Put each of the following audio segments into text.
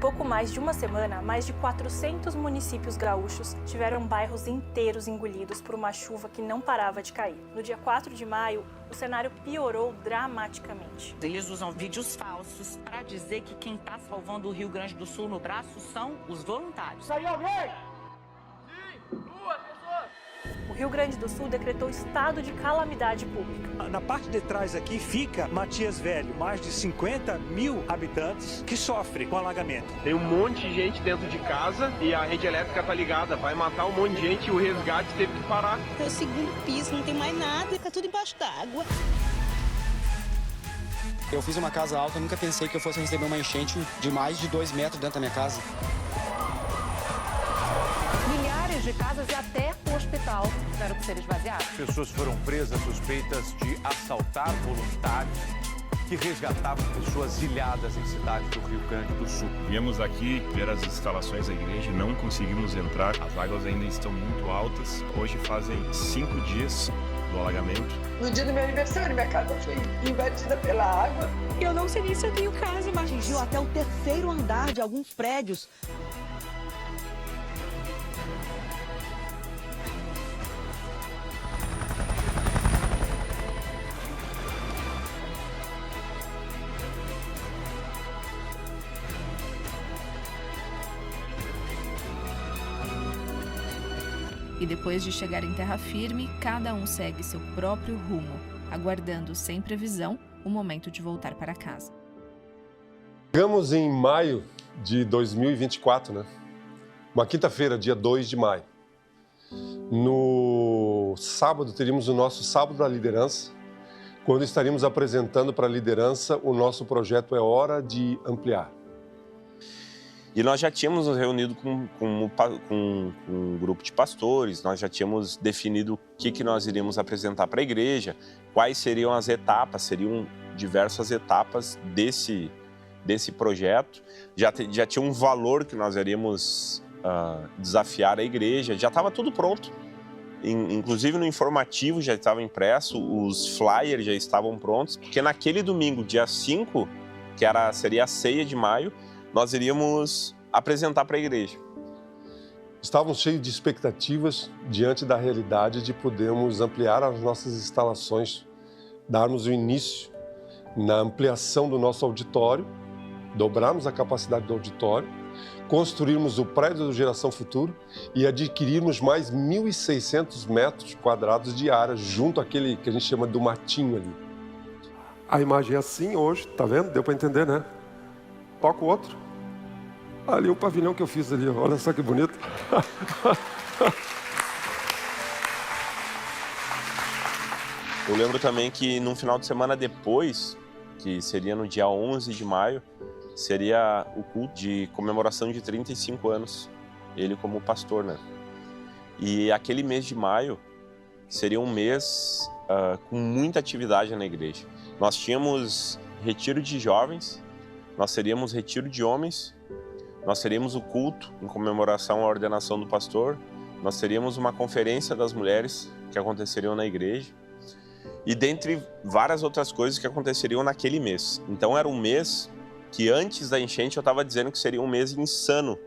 pouco mais de uma semana, mais de 400 municípios gaúchos tiveram bairros inteiros engolidos por uma chuva que não parava de cair. No dia 4 de maio, o cenário piorou dramaticamente. Eles usam vídeos falsos para dizer que quem está salvando o Rio Grande do Sul no braço são os voluntários. Saiu alguém? O Rio Grande do Sul decretou estado de calamidade pública. Na parte de trás aqui fica Matias Velho, mais de 50 mil habitantes que sofrem com alagamento. Tem um monte de gente dentro de casa e a rede elétrica tá ligada, vai matar um monte de gente e o resgate teve que parar. É o segundo piso, não tem mais nada, fica tudo embaixo d'água. Eu fiz uma casa alta, nunca pensei que eu fosse receber uma enchente de mais de 2 metros dentro da minha casa. Milhares de casas e até o hospital tiveram que ser esvaziados. Pessoas foram presas suspeitas de assaltar voluntários que resgatavam pessoas ilhadas em cidades do Rio Grande do Sul. Viemos aqui ver as instalações da igreja, não conseguimos entrar, as águas ainda estão muito altas. Hoje fazem 5 dias do alagamento. No dia do meu aniversário, minha casa foi invadida pela água. Eu não sei nem se eu tenho casa, mas atingiu até o 3º andar de alguns prédios. E depois de chegar em terra firme, cada um segue seu próprio rumo, aguardando sem previsão o momento de voltar para casa. Chegamos em maio de 2024, né? Uma quinta-feira, dia 2 de maio. No sábado, teríamos o nosso Sábado da Liderança, quando estaríamos apresentando para a liderança o nosso projeto É Hora de Ampliar. E nós já tínhamos nos reunido com um grupo de pastores, nós já tínhamos definido o que nós iríamos apresentar para a igreja, quais seriam as etapas, seriam diversas etapas desse projeto. Já tinha um valor que nós iríamos desafiar a igreja, já estava tudo pronto. Inclusive no informativo já estava impresso, os flyers já estavam prontos, porque naquele domingo, dia 5, seria a ceia de maio, nós iríamos apresentar para a igreja. Estávamos cheios de expectativas diante da realidade de podermos ampliar as nossas instalações, darmos o início na ampliação do nosso auditório, dobrarmos a capacidade do auditório, construirmos o prédio do Geração Futuro e adquirirmos mais 1.600 metros quadrados de área junto àquele que a gente chama do matinho ali. A imagem é assim hoje, tá vendo? Deu para entender, né? Toca o outro. Ali o pavilhão que eu fiz ali, olha só que bonito. Eu lembro também que num final de semana depois, que seria no dia 11 de maio, seria o culto de comemoração de 35 anos, ele como pastor, né? E aquele mês de maio seria um mês com muita atividade na igreja. Nós tínhamos retiro de jovens, nós teríamos retiro de homens, nós teríamos o culto em comemoração à ordenação do pastor, nós teríamos uma conferência das mulheres que aconteceriam na igreja e dentre várias outras coisas que aconteceriam naquele mês. Então era um mês que antes da enchente eu estava dizendo que seria um mês insano,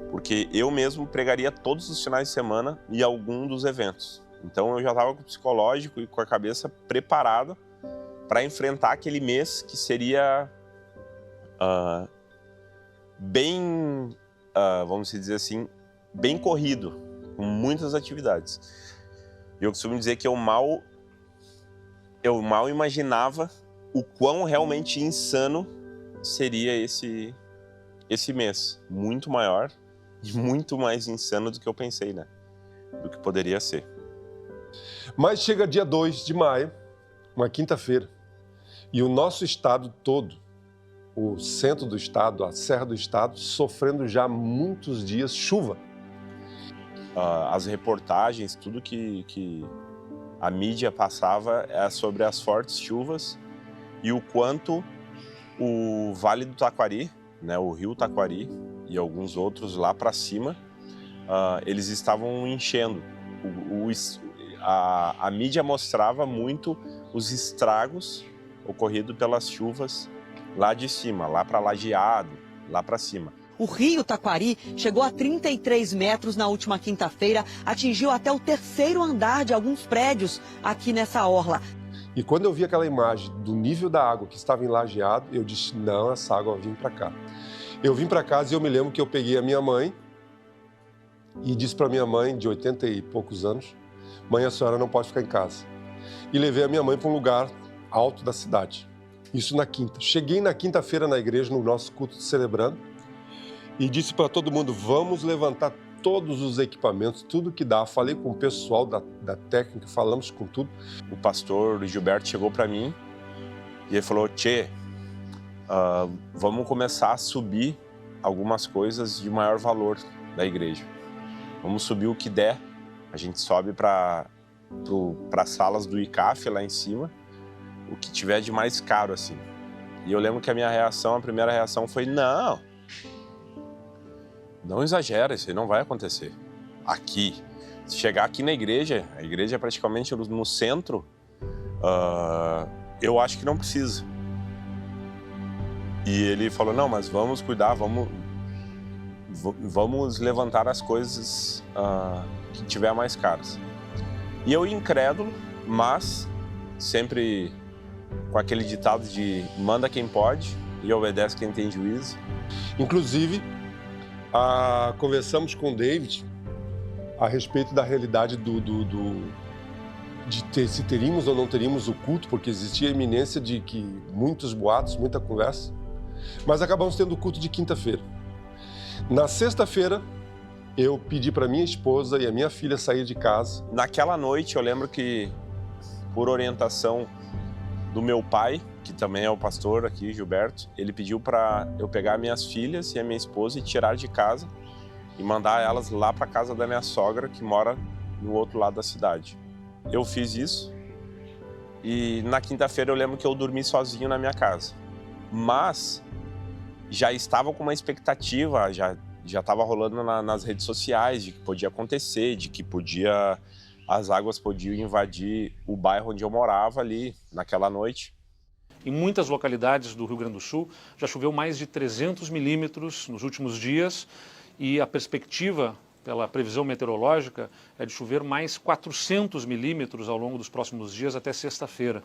porque eu mesmo pregaria todos os finais de semana e algum dos eventos. Então eu já estava com o psicológico e com a cabeça preparada para enfrentar aquele mês que seria bem, vamos dizer assim, bem corrido, com muitas atividades. Eu costumo dizer que eu mal imaginava o quão realmente insano seria esse mês. Muito maior e muito mais insano do que eu pensei, né? Do que poderia ser. Mas chega dia 2 de maio, uma quinta-feira, e o nosso estado todo, o centro do estado, a serra do estado, sofrendo já muitos dias chuva. As reportagens, tudo que a mídia passava é sobre as fortes chuvas e o quanto o Vale do Taquari, né, o Rio Taquari e alguns outros lá para cima, eles estavam enchendo. A mídia mostrava muito os estragos ocorridos pelas chuvas lá de cima, lá para Lajeado, lá para cima. O rio Taquari chegou a 33 metros na última quinta-feira, atingiu até o 3º andar de alguns prédios aqui nessa orla. E quando eu vi aquela imagem do nível da água que estava enlajeado, eu disse, não, essa água vai vir para cá. Eu vim para casa e eu me lembro que eu peguei a minha mãe e disse para minha mãe, de 80 e poucos anos, mãe, a senhora não pode ficar em casa. E levei a minha mãe para um lugar alto da cidade. Isso na quinta. Cheguei na quinta-feira na igreja, no nosso culto celebrando, e disse para todo mundo, vamos levantar todos os equipamentos, tudo que dá. Falei com o pessoal da técnica, falamos com tudo. O pastor Gilberto chegou para mim e ele falou, Tchê, vamos começar a subir algumas coisas de maior valor da igreja. Vamos subir o que der. A gente sobe para as salas do ICAF lá em cima, o que tiver de mais caro, assim. E eu lembro que a primeira reação foi, não exagera, isso aí não vai acontecer. Aqui, se chegar aqui na igreja, a igreja é praticamente no centro, eu acho que não precisa. E ele falou, não, mas vamos cuidar, vamos levantar as coisas que tiver mais caras. E eu incrédulo, mas sempre com aquele ditado de manda quem pode e obedece quem tem juízo. Inclusive, conversamos com o David a respeito da realidade se teríamos ou não teríamos o culto, porque existia a iminência de que muitos boatos, muita conversa, mas acabamos tendo o culto de quinta-feira. Na sexta-feira, eu pedi para minha esposa e a minha filha sair de casa. Naquela noite, eu lembro que, por orientação do meu pai, que também é o pastor aqui, Gilberto, ele pediu para eu pegar minhas filhas e a minha esposa e tirar de casa e mandar elas lá para casa da minha sogra, que mora no outro lado da cidade. Eu fiz isso e na quinta-feira eu lembro que eu dormi sozinho na minha casa. Mas já estava com uma expectativa, já estava rolando nas redes sociais de que podia acontecer, de que as águas podiam invadir o bairro onde eu morava ali naquela noite. Em muitas localidades do Rio Grande do Sul já choveu mais de 300 milímetros nos últimos dias e a perspectiva, pela previsão meteorológica, é de chover mais 400 milímetros ao longo dos próximos dias até sexta-feira.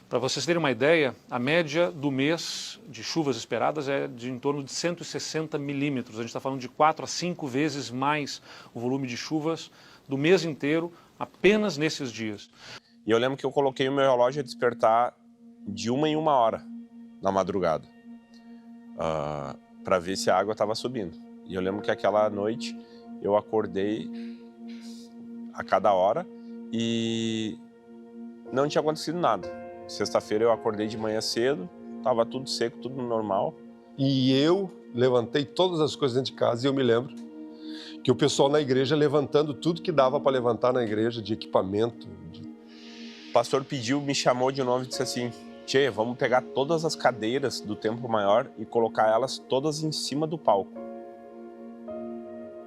Para vocês terem uma ideia, a média do mês de chuvas esperadas é de em torno de 160 milímetros. A gente está falando de 4 a 5 vezes mais o volume de chuvas do mês inteiro apenas nesses dias. E eu lembro que eu coloquei o meu relógio a despertar de 1 em 1 hora na madrugada, para ver se a água estava subindo. E eu lembro que aquela noite eu acordei a cada hora e não tinha acontecido nada. Sexta-feira eu acordei de manhã cedo, estava tudo seco, tudo normal. E eu levantei todas as coisas dentro de casa e eu me lembro que o pessoal na igreja levantando tudo que dava para levantar na igreja de equipamento. O pastor me chamou de novo e disse assim, Tchê, vamos pegar todas as cadeiras do Templo Maior e colocar elas todas em cima do palco.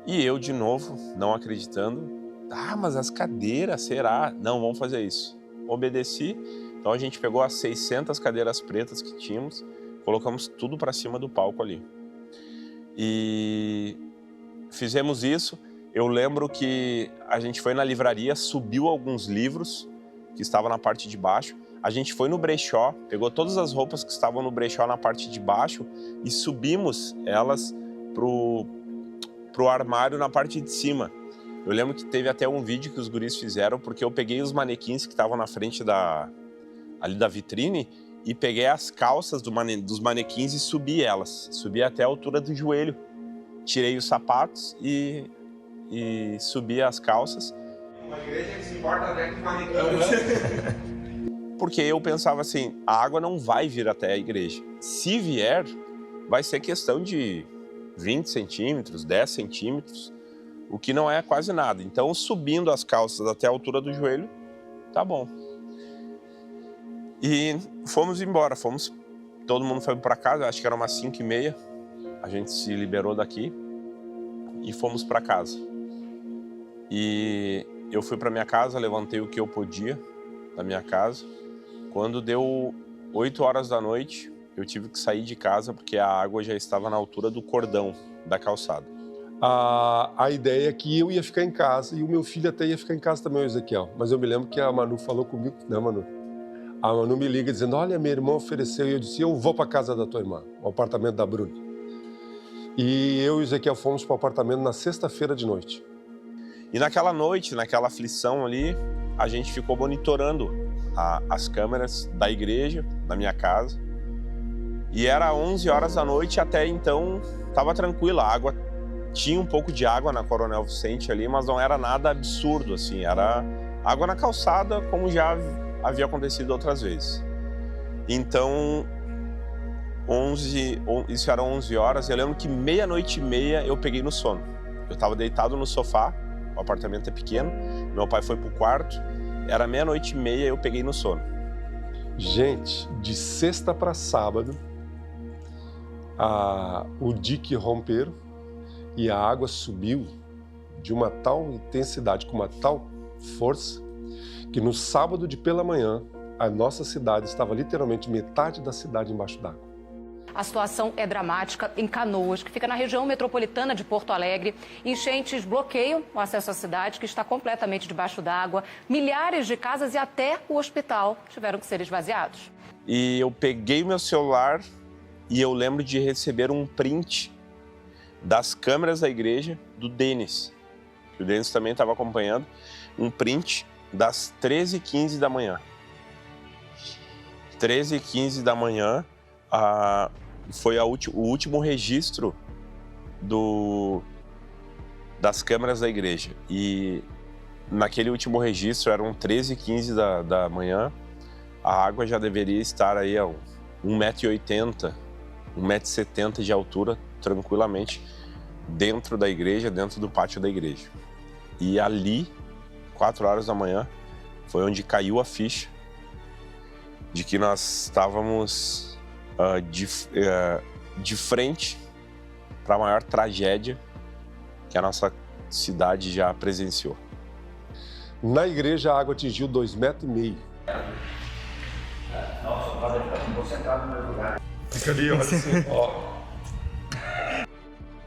E eu, de novo, não acreditando, mas as cadeiras, será? Não, vamos fazer isso. Obedeci, então a gente pegou as 600 cadeiras pretas que tínhamos, colocamos tudo para cima do palco ali. E fizemos isso. Eu lembro que a gente foi na livraria, subiu alguns livros que estavam na parte de baixo. A gente foi no brechó, pegou todas as roupas que estavam no brechó na parte de baixo e subimos elas pro armário na parte de cima. Eu lembro que teve até um vídeo que os guris fizeram, porque eu peguei os manequins que estavam na frente ali da vitrine e peguei as calças dos manequins e subi elas. Subi até a altura do joelho. Tirei os sapatos e subi as calças. Uma igreja que se importa até com manequins. Porque eu pensava assim, a água não vai vir até a igreja. Se vier, vai ser questão de 20 centímetros, 10 centímetros, o que não é quase nada. Então, subindo as calças até a altura do joelho, tá bom. E fomos embora, todo mundo foi para casa, acho que era umas 5h30, a gente se liberou daqui e fomos para casa. E eu fui para minha casa, levantei o que eu podia da minha casa. Quando deu 8 horas da noite, eu tive que sair de casa porque a água já estava na altura do cordão da calçada. A ideia é que eu ia ficar em casa e o meu filho até ia ficar em casa também, o Ezequiel. Mas eu me lembro que a Manu falou comigo, né, Manu? A Manu me liga dizendo, olha, minha irmã ofereceu, e eu disse, eu vou para casa da tua irmã, o apartamento da Bruna. E eu e o Ezequiel fomos para o apartamento na sexta-feira de noite. E naquela noite, naquela aflição ali, a gente ficou monitorando as câmeras da igreja, da minha casa. E era 11 horas da noite e até então estava tranquila, a água tinha um pouco de água na Coronel Vicente ali, mas não era nada absurdo, assim, era água na calçada, como já havia acontecido outras vezes. Então, isso era 11 horas, eu lembro que 00:30 eu peguei no sono. Eu estava deitado no sofá, o apartamento é pequeno, meu pai foi pro quarto, era 00:30 eu peguei no sono. Gente, de sexta para sábado, o dique romperam e a água subiu de uma tal intensidade, com uma tal força, que no sábado de pela manhã, a nossa cidade estava literalmente metade da cidade embaixo d'água. A situação é dramática em Canoas, que fica na região metropolitana de Porto Alegre. Enchentes bloqueiam o acesso à cidade, que está completamente debaixo d'água. Milhares de casas e até o hospital tiveram que ser esvaziados. E eu peguei meu celular e eu lembro de receber um print das câmeras da igreja do Denis. O Denis também estava acompanhando. Um print das 13h15 da manhã. 13h15 da manhã foi o último registro das câmeras da igreja. E naquele último registro, eram 13h15 da manhã, a água já deveria estar aí a 1,80 m, 1,70 m de altura, tranquilamente, dentro da igreja, dentro do pátio da igreja. E ali, 4 horas da manhã, foi onde caiu a ficha de que nós estávamos de frente para a maior tragédia que a nossa cidade já presenciou. Na igreja, a água atingiu 2,5 metros. Nossa, vou sentar no meu lugar. Fica ali, olha assim, ó.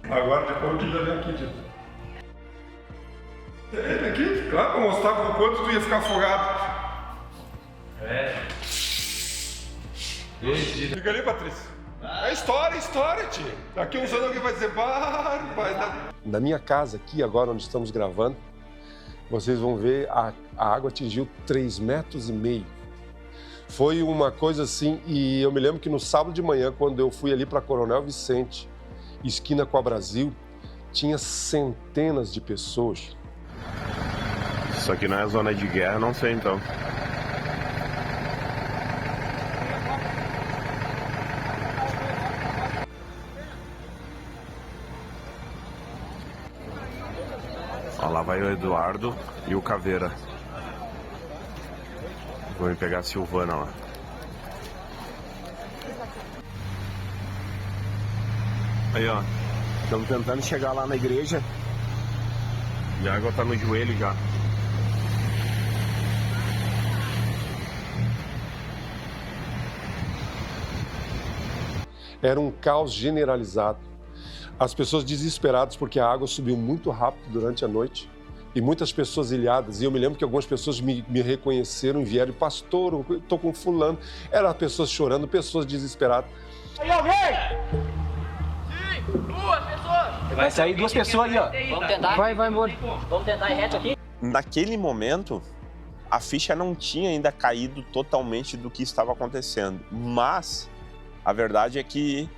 Agora depois o Dida vem aqui, Dida. Vem aqui, claro, pra mostrar o quanto tu ia ficar afogado. Fica ali, Patrícia. É história, tio. Daqui uns anos alguém vai dizer, Na minha casa aqui, agora onde estamos gravando, vocês vão ver a água atingiu 3,5 metros. Foi uma coisa assim, e eu me lembro que no sábado de manhã, quando eu fui ali para Coronel Vicente, esquina com a Brasil, tinha centenas de pessoas. Isso aqui não é zona de guerra, não sei então. Ó, lá vai o Eduardo e o Caveira. Vou me pegar a Silvana lá. Aí, ó. Estamos tentando chegar lá na igreja. E a água tá no joelho já. Era um caos generalizado. As pessoas desesperadas porque a água subiu muito rápido durante a noite e muitas pessoas ilhadas. E eu me lembro que algumas pessoas me reconheceram e vieram, pastor, eu tô com fulano. Eram pessoas chorando, pessoas desesperadas. Aí alguém? Sim, 2 pessoas. Vai sair 2 pessoas ali, ó. Vamos tentar. Vai embora. Vamos tentar ir reto aqui. Naquele momento, a ficha não tinha ainda caído totalmente do que estava acontecendo. Mas a verdade é que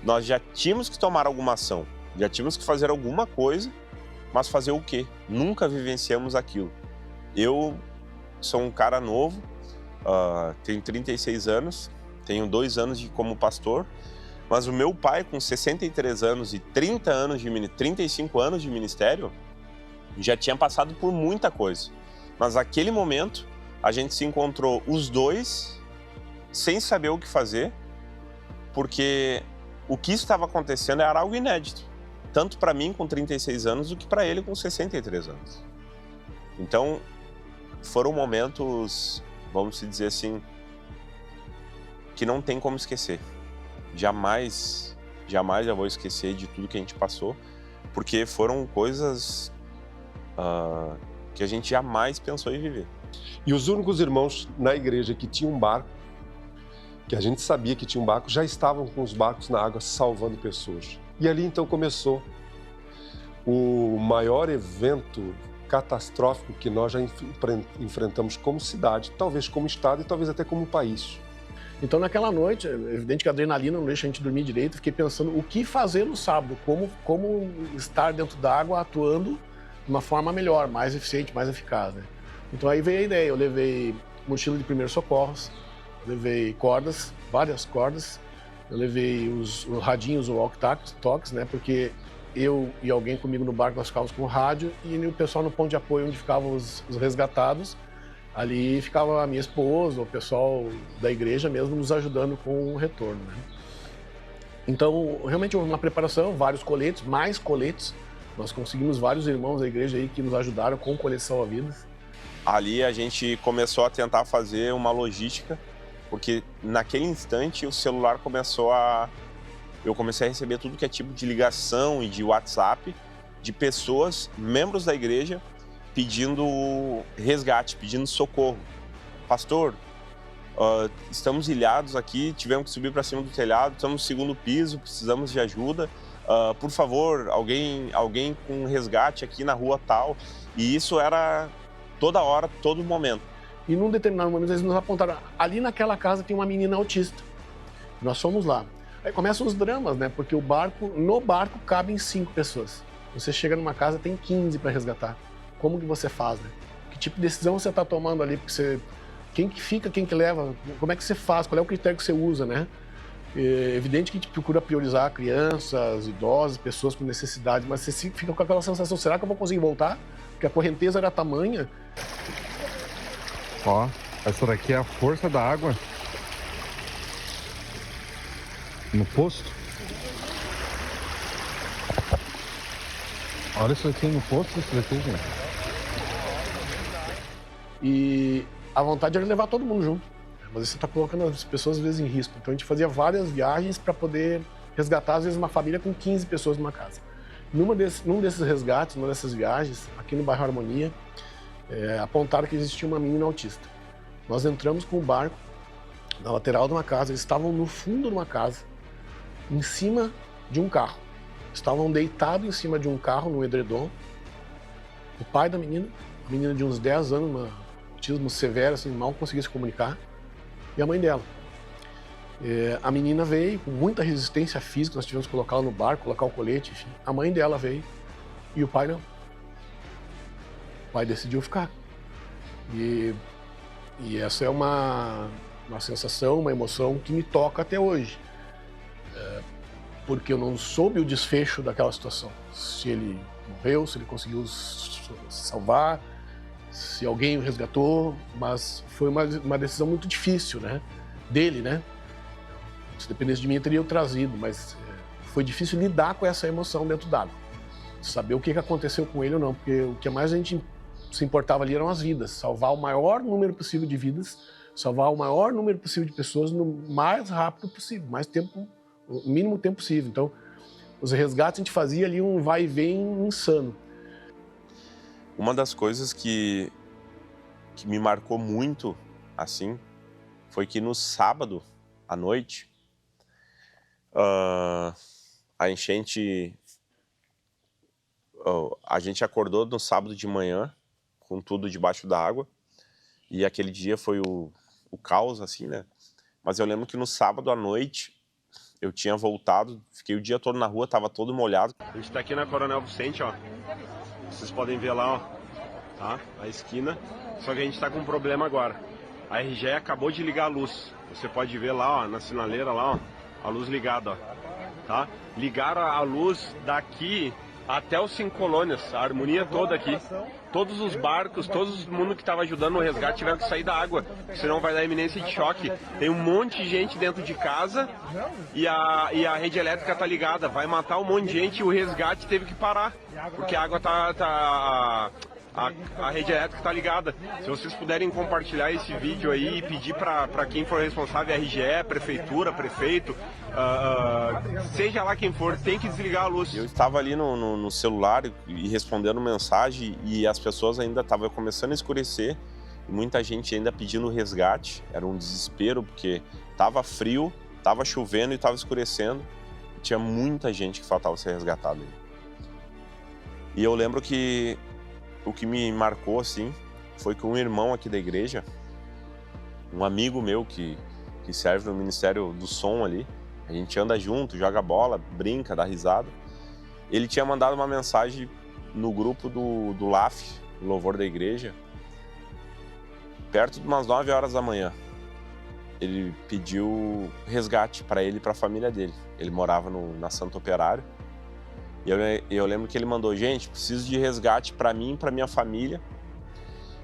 nós já tínhamos que tomar alguma ação, já tínhamos que fazer alguma coisa, mas fazer o quê? Nunca vivenciamos aquilo. Eu sou um cara novo, tenho 36 anos, tenho 2 anos como pastor, mas o meu pai, com 63 anos e 35 anos de ministério, já tinha passado por muita coisa. Mas naquele momento, a gente se encontrou os dois sem saber o que fazer, porque o que estava acontecendo era algo inédito, tanto para mim com 36 anos do que para ele com 63 anos. Então, foram momentos, vamos dizer assim, que não tem como esquecer. jamais eu vou esquecer de tudo que a gente passou, porque foram coisas que a gente jamais pensou em viver. E os únicos irmãos na igreja que tinham um barco, que a gente sabia que tinha um barco, já estavam com os barcos na água salvando pessoas. E ali então começou o maior evento catastrófico que nós já enfrentamos como cidade, talvez como estado e talvez até como país. Então naquela noite, é evidente que a adrenalina não deixa a gente dormir direito, fiquei pensando o que fazer no sábado, como estar dentro d'água atuando de uma forma melhor, mais eficiente, mais eficaz, né? Então aí veio a ideia, eu levei mochila de primeiros socorros, levei cordas, várias cordas, eu levei os radinhos, o walkie-talkies, né? Porque eu e alguém comigo no barco, nós ficávamos com o rádio e o pessoal no ponto de apoio onde ficavam os resgatados, ali ficava a minha esposa, o pessoal da igreja mesmo nos ajudando com o retorno, né? Então, realmente houve uma preparação, vários coletes, mais coletes. Nós conseguimos vários irmãos da igreja aí que nos ajudaram com colete salva-vidas. Ali a gente começou a tentar fazer uma logística, porque naquele instante o celular eu comecei a receber tudo que é tipo de ligação e de WhatsApp de pessoas, membros da igreja, pedindo resgate, pedindo socorro. Pastor, estamos ilhados aqui, tivemos que subir para cima do telhado, estamos no segundo piso, precisamos de ajuda. Por favor, alguém com resgate aqui na rua tal. E isso era toda hora, todo momento. E num determinado momento eles nos apontaram, ali naquela casa tem uma menina autista. Nós fomos lá. Aí começam os dramas, né? Porque no barco cabem 5 pessoas. Você chega numa casa, tem 15 para resgatar. Como que você faz, né? Que tipo de decisão você está tomando ali? Porque quem que fica, quem que leva? Como é que você faz? Qual é o critério que você usa, né? É evidente que a gente procura priorizar crianças, idosos, pessoas com necessidade, mas você fica com aquela sensação, será que eu vou conseguir voltar? Porque a correnteza era tamanha. Ó, essa daqui é a força da água no posto. Olha isso aqui no posto, isso daqui, gente. E a vontade era levar todo mundo junto. Mas você está colocando as pessoas, às vezes, em risco. Então, a gente fazia várias viagens para poder resgatar, às vezes, uma família com 15 pessoas numa casa. Num desses resgates, numa dessas viagens, aqui no bairro Harmonia, apontaram que existia uma menina autista. Nós entramos com o barco na lateral de uma casa. Eles estavam no fundo de uma casa, em cima de um carro. Estavam deitados em cima de um carro, no edredom. O pai da menina, a menina de uns 10 anos, um autismo severo, assim, mal conseguia se comunicar. E a mãe dela. A menina veio com muita resistência física, nós tivemos que colocá-la no barco, colocar o colete, enfim. A mãe dela veio e o pai não. O pai decidiu ficar. E essa é uma sensação, uma emoção que me toca até hoje. Porque eu não soube o desfecho daquela situação. Se ele morreu, se ele conseguiu se salvar, se alguém o resgatou, mas foi uma decisão muito difícil, né? Dele, né? Se dependesse de mim, eu teria o trazido, mas foi difícil lidar com essa emoção dentro d'água. Saber o que aconteceu com ele ou não, porque o que mais a gente se importava ali eram as vidas, salvar o maior número possível de vidas, salvar o maior número possível de pessoas no mais rápido possível, o mínimo tempo possível. Então, os resgates a gente fazia ali um vai e vem insano. Uma das coisas que me marcou muito, assim, foi que no sábado à noite, a gente acordou no sábado de manhã, com tudo debaixo da água, e aquele dia foi o caos, assim, né? Mas eu lembro que no sábado à noite, eu tinha voltado, fiquei o dia todo na rua, tava todo molhado. A gente tá aqui na Coronel Vicente, ó. Vocês podem ver lá, ó, tá? A esquina. Só que a gente tá com um problema agora. A RGE acabou de ligar a luz. Você pode ver lá, ó, na sinaleira lá, ó, a luz ligada, ó. Tá? Ligaram a luz daqui até os 5 colônias, a Harmonia toda aqui. Todos os barcos, todo mundo que estava ajudando no resgate tiveram que sair da água, senão vai dar iminência de choque. Tem um monte de gente dentro de casa e a rede elétrica tá ligada, vai matar um monte de gente e o resgate teve que parar, porque a água a rede elétrica está ligada. Se vocês puderem compartilhar esse vídeo aí e pedir para quem for responsável, RGE, prefeitura, prefeito, seja lá quem for, tem que desligar a luz. Eu estava ali no celular e respondendo mensagem e as pessoas ainda estavam começando a escurecer. Muita gente ainda pedindo resgate. Era um desespero porque estava frio, estava chovendo e estava escurecendo. Tinha muita gente que faltava ser resgatada. E eu lembro que o que me marcou, assim, foi que um irmão aqui da igreja, um amigo meu que serve no Ministério do Som ali, a gente anda junto, joga bola, brinca, dá risada. Ele tinha mandado uma mensagem no grupo do LAF, Louvor da Igreja, perto de umas 9 horas da manhã. Ele pediu resgate para ele e para a família dele. Ele morava na Santo Operário. E eu lembro que ele mandou: gente, preciso de resgate para mim e para minha família,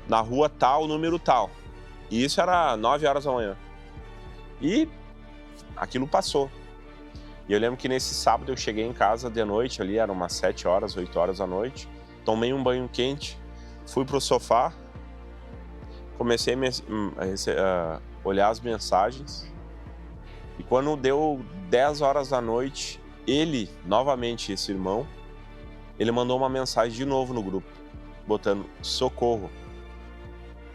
na rua tal, número tal. E isso era 9 horas da manhã. E aquilo passou. E eu lembro que nesse sábado eu cheguei em casa de noite, ali eram umas 7 horas, 8 horas da noite. Tomei um banho quente, fui pro sofá, comecei a olhar as mensagens. E quando deu 10 horas da noite, ele, novamente esse irmão, ele mandou uma mensagem de novo no grupo, botando: socorro,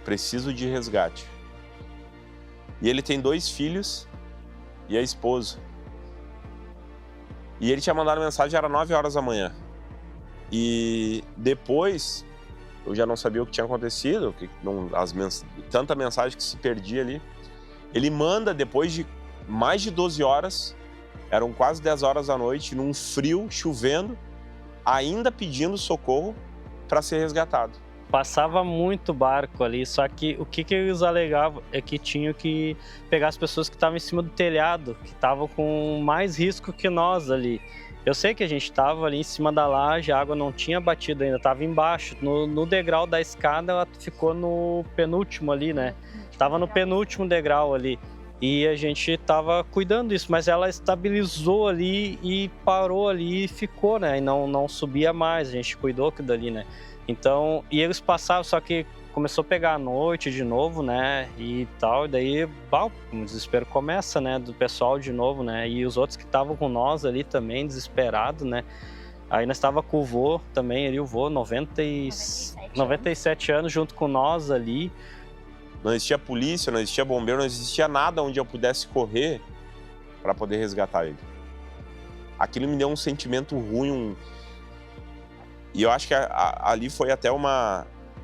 preciso de resgate. E ele tem 2 filhos e a esposa. E ele tinha mandado mensagem, era 9 horas da manhã. E depois, eu já não sabia o que tinha acontecido, tanta mensagem que se perdia ali. Ele manda, depois de mais de 12 horas, eram quase 10 horas da noite, num frio, chovendo, ainda pedindo socorro para ser resgatado. Passava muito barco ali, só que o que eles alegavam é que tinham que pegar as pessoas que estavam em cima do telhado, que estavam com mais risco que nós ali. Eu sei que a gente estava ali em cima da laje, a água não tinha batido ainda, estava embaixo. No degrau da escada, ela ficou no penúltimo ali, né? Estava no penúltimo degrau ali. E a gente estava cuidando disso, mas ela estabilizou ali e parou ali e ficou, né? E não subia mais, a gente cuidou dali, né? Então, e eles passavam, só que começou a pegar a noite de novo, né? E tal, e daí, o desespero começa, né? Do pessoal de novo, né? E os outros que estavam com nós ali também, desesperados, né? Aí nós estava com o vô também, ali o vô, 97 anos, junto com nós ali. Não existia polícia, não existia bombeiro, não existia nada onde eu pudesse correr para poder resgatar ele. Aquilo me deu um sentimento ruim, E eu acho que ali foi até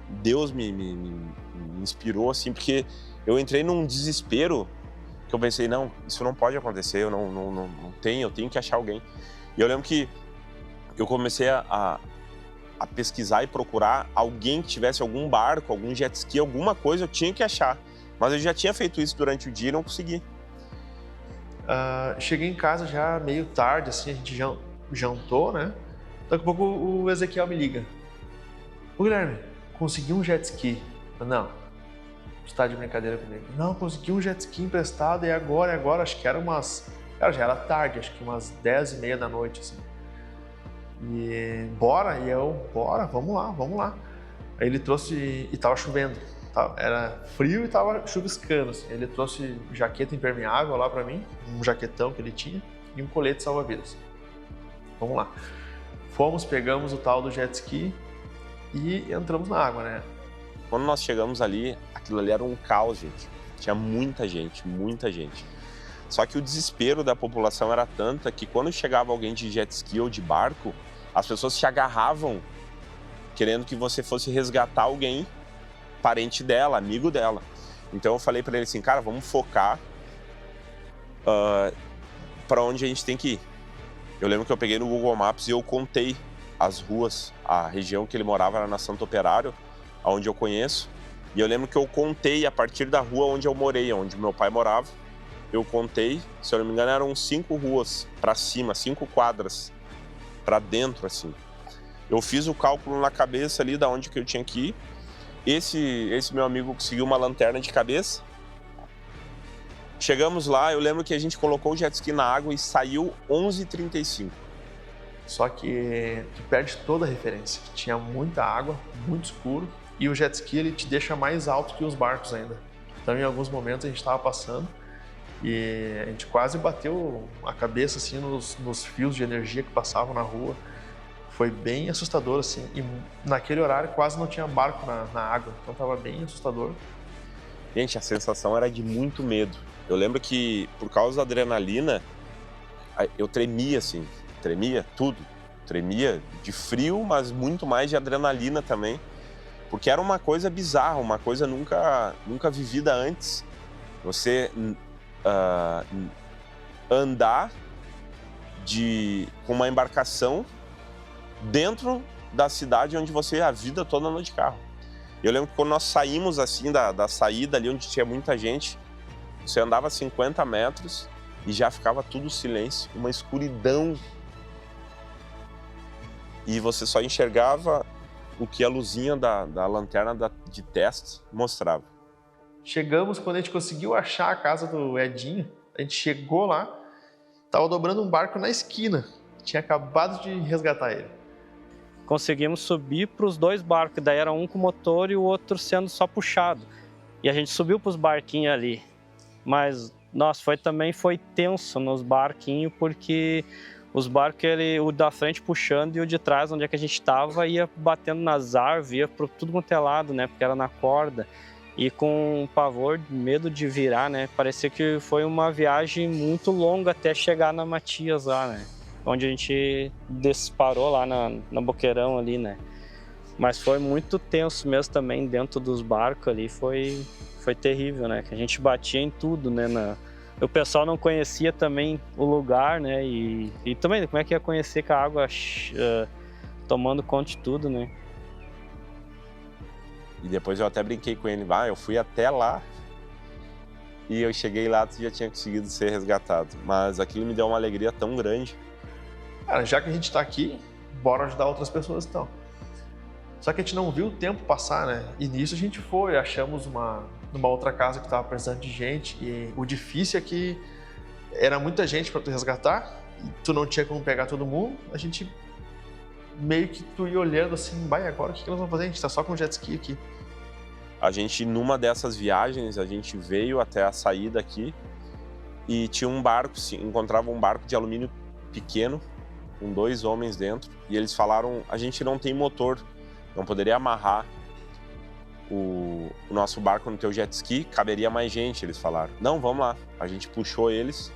Deus me inspirou, assim, porque eu entrei num desespero que eu pensei: não, isso não pode acontecer, eu eu tenho que achar alguém. E eu lembro que eu comecei a pesquisar e procurar alguém que tivesse algum barco, algum jet ski, alguma coisa eu tinha que achar. Mas eu já tinha feito isso durante o dia e não consegui. Cheguei em casa já meio tarde, assim, a gente jantou, né? Daqui a pouco o Ezequiel me liga: ô Guilherme, consegui um jet ski. Não, você tá de brincadeira comigo. Não, consegui um jet ski emprestado e agora, acho que era Cara, já era tarde, acho que umas 10h30 da noite, assim. E bora, vamos lá. Aí ele trouxe, e tava chovendo, era frio e tava chuviscando, assim. Ele trouxe jaqueta impermeável lá pra mim, um jaquetão que ele tinha e um colete salva-vidas. Vamos lá. Fomos, pegamos o tal do jet ski e entramos na água, né? Quando nós chegamos ali, aquilo ali era um caos, gente. Tinha muita gente. Só que o desespero da população era tanta que quando chegava alguém de jet ski ou de barco, as pessoas te agarravam querendo que você fosse resgatar alguém, parente dela, amigo dela. Então eu falei para ele assim: cara, vamos focar para onde a gente tem que ir. Eu lembro que eu peguei no Google Maps e eu contei as ruas, a região que ele morava era na Santo Operário, onde eu conheço. E eu lembro que eu contei a partir da rua onde eu morei, onde meu pai morava. Eu contei, se eu não me engano, eram 5 ruas para cima, 5 quadras para dentro, assim. Eu fiz o cálculo na cabeça ali da onde que eu tinha que ir. Esse meu amigo conseguiu uma lanterna de cabeça. Chegamos lá, eu lembro que a gente colocou o jet ski na água e saiu 11h35. Só que tu perde toda a referência. Tinha muita água, muito escuro, e o jet ski ele te deixa mais alto que os barcos ainda. Então, em alguns momentos a gente estava passando e a gente quase bateu a cabeça assim nos fios de energia que passavam na rua. Foi bem assustador assim. E naquele horário quase não tinha barco na água, então estava bem assustador. Gente, a sensação era de muito medo. Eu lembro que por causa da adrenalina eu tremia assim, tremia tudo. Tremia de frio, mas muito mais de adrenalina também. Porque era uma coisa bizarra, uma coisa nunca vivida antes. Você andar com uma embarcação dentro da cidade onde você a vida toda anda de carro. Eu lembro que quando nós saímos assim da saída ali onde tinha muita gente, você andava 50 metros e já ficava tudo silêncio, uma escuridão. E você só enxergava o que a luzinha da lanterna de teste mostrava. Chegamos, quando a gente conseguiu achar a casa do Edinho, a gente chegou lá, estava dobrando um barco na esquina, tinha acabado de resgatar ele. Conseguimos subir para os 2 barcos, daí era um com motor e o outro sendo só puxado. E a gente subiu para os barquinhos ali, mas nossa, foi tenso nos barquinhos, porque os barcos, o da frente puxando e o de trás, onde é que a gente estava, ia batendo nas árvores, ia para tudo quanto é lado, né? Porque era na corda. E com pavor, medo de virar, né? Parecia que foi uma viagem muito longa até chegar na Matias lá, né? Onde a gente parou lá na Boqueirão ali, né? Mas foi muito tenso mesmo também dentro dos barcos ali, foi terrível, né? Que a gente batia em tudo, né? O pessoal não conhecia também o lugar, né? E também como é que ia conhecer com a água tomando conta de tudo, né? E depois eu até brinquei com ele, eu fui até lá e eu cheguei lá e já tinha conseguido ser resgatado. Mas aquilo me deu uma alegria tão grande. Cara, já que a gente está aqui, bora ajudar outras pessoas então. Só que a gente não viu o tempo passar, né? E nisso a gente foi, achamos numa outra casa que estava precisando de gente. E o difícil é que era muita gente para tu resgatar, e tu não tinha como pegar todo mundo. A gente meio que tu ia olhando assim, agora o que nós vamos fazer? A gente está só com jet ski aqui. A gente, numa dessas viagens, a gente veio até a saída aqui e tinha um barco, encontrava um barco de alumínio pequeno, com 2 homens dentro, e eles falaram, a gente não tem motor, não poderia amarrar o nosso barco no teu jet ski, caberia mais gente, eles falaram. Não, vamos lá. A gente puxou eles.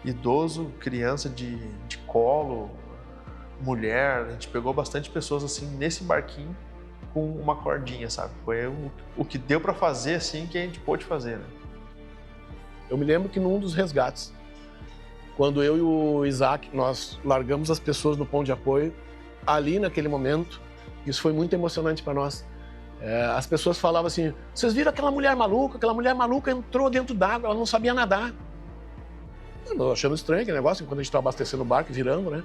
Idoso, criança de colo, mulher, a gente pegou bastante pessoas assim nesse barquinho com uma cordinha, sabe? Foi o que deu para fazer assim que a gente pôde fazer, né? Eu me lembro que num dos resgates, quando eu e o Isaac, nós largamos as pessoas no ponto de apoio, ali naquele momento, isso foi muito emocionante para nós. As pessoas falavam assim, vocês viram aquela mulher maluca entrou dentro d'água, ela não sabia nadar. Nós achamos estranho aquele negócio, quando a gente estava abastecendo o barco, virando, né?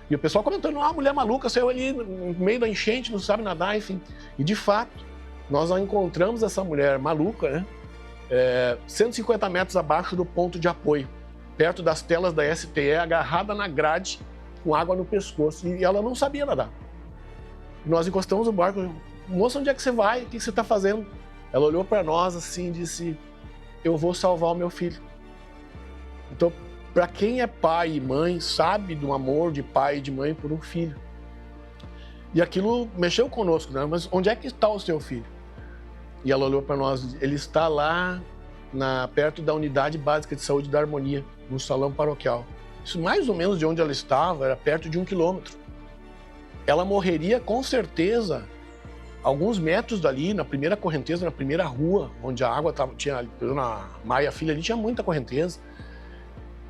E o pessoal comentando, a mulher maluca saiu ali no meio da enchente, não sabe nadar, enfim. E de fato, nós encontramos essa mulher maluca, né? 150 metros abaixo do ponto de apoio, perto das telas da STE, agarrada na grade, com água no pescoço. E ela não sabia nadar. E nós encostamos o barco, moça, onde é que você vai? O que você está fazendo? Ela olhou para nós assim e disse, eu vou salvar o meu filho. Então, para quem é pai e mãe, sabe do amor de pai e de mãe por um filho. E aquilo mexeu conosco, né? Mas onde é que está o seu filho? E ela olhou para nós, ele está lá perto da unidade básica de saúde da Harmonia, no salão paroquial. Isso mais ou menos de onde ela estava, era perto de 1 quilômetro. Ela morreria com certeza alguns metros dali, na primeira correnteza, na primeira rua, onde a água tinha, na Maia Filha ali, tinha muita correnteza.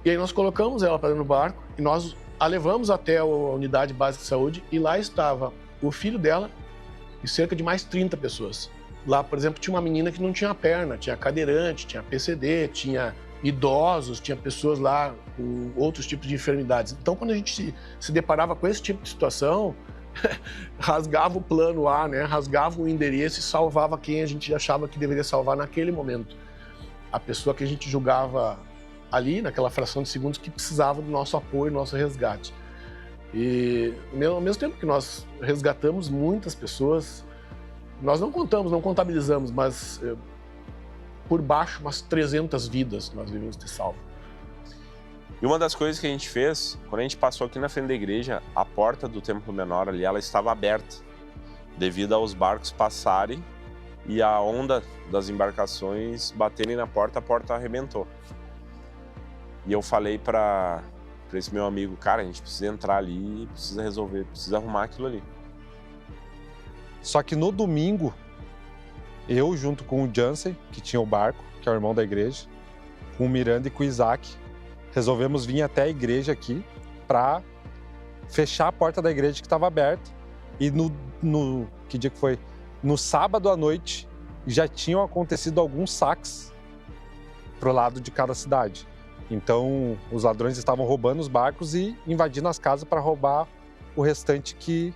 E aí nós colocamos ela para dentro do barco e nós a levamos até a unidade básica de saúde e lá estava o filho dela e cerca de mais 30 pessoas. Lá, por exemplo, tinha uma menina que não tinha perna, tinha cadeirante, tinha PCD, tinha idosos, tinha pessoas lá com outros tipos de enfermidades. Então, quando a gente se deparava com esse tipo de situação, rasgava o plano A, né? Rasgava o endereço e salvava quem a gente achava que deveria salvar naquele momento. A pessoa que a gente julgava ali, naquela fração de segundos, que precisava do nosso apoio, do nosso resgate. E ao mesmo tempo que nós resgatamos muitas pessoas, nós não contabilizamos, mas por baixo umas 300 vidas nós devemos ter salvo. E uma das coisas que a gente fez, quando a gente passou aqui na frente da igreja, a porta do Templo Menor ali, ela estava aberta, devido aos barcos passarem e a onda das embarcações baterem na porta, a porta arrebentou. E eu falei para esse meu amigo, cara, a gente precisa entrar ali, precisa resolver, precisa arrumar aquilo ali. Só que no domingo, eu junto com o Jansen, que tinha o barco, que é o irmão da igreja, com o Miranda e com o Isaac, resolvemos vir até a igreja aqui para fechar a porta da igreja que estava aberta. E que dia que foi? No sábado à noite já tinham acontecido alguns saques pro lado de cada cidade. Então os ladrões estavam roubando os barcos e invadindo as casas para roubar o restante que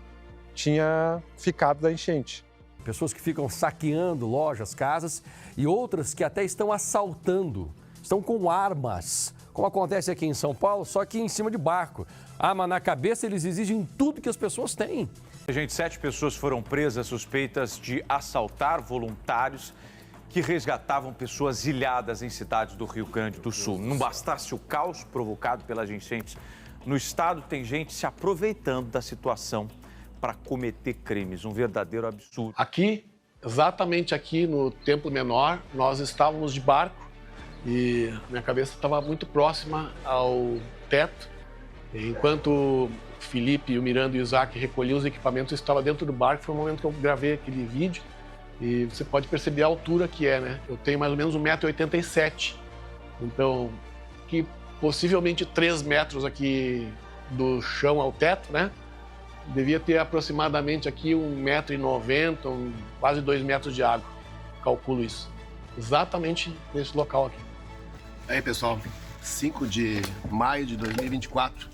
tinha ficado da enchente. Pessoas que ficam saqueando lojas, casas e outras que até estão assaltando, estão com armas, como acontece aqui em São Paulo, só que em cima de barco. Arma na cabeça, eles exigem tudo que as pessoas têm. Gente, 7 pessoas foram presas suspeitas de assaltar voluntários que resgatavam pessoas ilhadas em cidades do Rio Grande do Sul. Não bastasse o caos provocado pelas enchentes no estado, tem gente se aproveitando da situação para cometer crimes, um verdadeiro absurdo. Aqui, exatamente aqui no Templo Menor, nós estávamos de barco e minha cabeça estava muito próxima ao teto. Enquanto o Felipe, o Miranda e o Isaac recolhiam os equipamentos, eu estava dentro do barco. Foi o momento que eu gravei aquele vídeo e você pode perceber a altura que é, né? Eu tenho mais ou menos 1,87 m, então, que possivelmente 3 metros aqui do chão ao teto, né? Devia ter aproximadamente aqui 1,90 m, quase 2 metros de água, calculo isso. Exatamente nesse local aqui. Aí, pessoal, 5 de maio de 2024,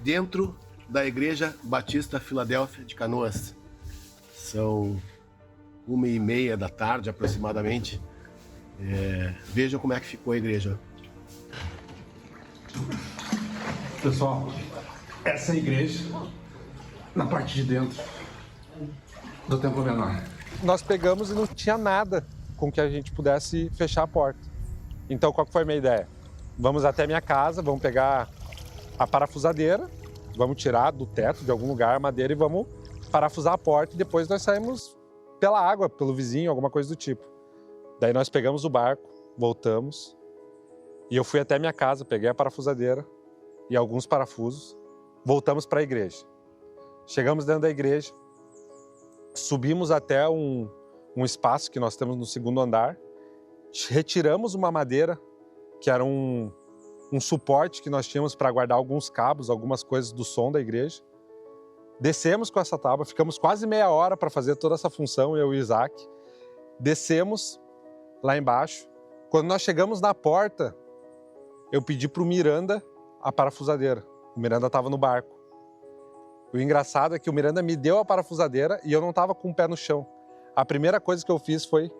dentro da Igreja Batista Filadélfia de Canoas. São 1h30 da tarde, aproximadamente. Vejam como é que ficou a igreja. Pessoal, essa é a igreja na parte de dentro do Templo Menor. Nós pegamos e não tinha nada com que a gente pudesse fechar a porta. Então, qual que foi a minha ideia? Vamos até minha casa, vamos pegar a parafusadeira, vamos tirar do teto de algum lugar a madeira e vamos parafusar a porta e depois nós saímos pela água, pelo vizinho, alguma coisa do tipo. Daí nós pegamos o barco, voltamos e eu fui até minha casa, peguei a parafusadeira e alguns parafusos, voltamos para a igreja. Chegamos dentro da igreja, subimos até um espaço que nós temos no 2º andar, retiramos uma madeira que era um suporte que nós tínhamos para guardar alguns cabos, algumas coisas do som da igreja. Descemos com essa tábua, ficamos quase meia hora para fazer toda essa função, eu e o Isaac. Descemos lá embaixo. Quando nós chegamos na porta, eu pedi para o Miranda a parafusadeira. O Miranda estava no barco. O engraçado é que o Miranda me deu a parafusadeira e eu não estava com o pé no chão. A primeira coisa que eu fiz foi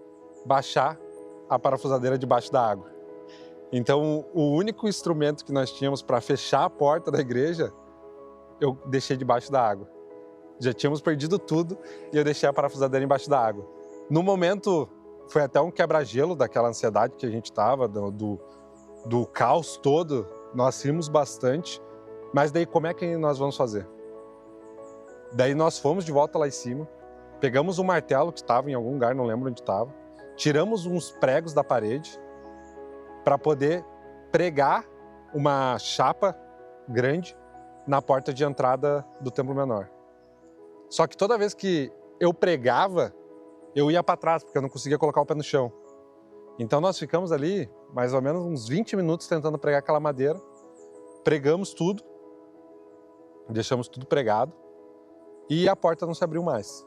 baixar a parafusadeira debaixo da água. Então, o único instrumento que nós tínhamos para fechar a porta da igreja, eu deixei debaixo da água. Já tínhamos perdido tudo e eu deixei a parafusadeira embaixo da água. No momento, foi até um quebra-gelo daquela ansiedade que a gente estava, do caos todo. Nós rimos bastante, mas daí como é que nós vamos fazer? Daí nós fomos de volta lá em cima, pegamos um martelo que estava em algum lugar, não lembro onde estava, tiramos uns pregos da parede para poder pregar uma chapa grande na porta de entrada do Templo Menor. Só que toda vez que eu pregava, eu ia para trás, porque eu não conseguia colocar o pé no chão. Então nós ficamos ali mais ou menos uns 20 minutos tentando pregar aquela madeira, pregamos tudo, deixamos tudo pregado e a porta não se abriu mais.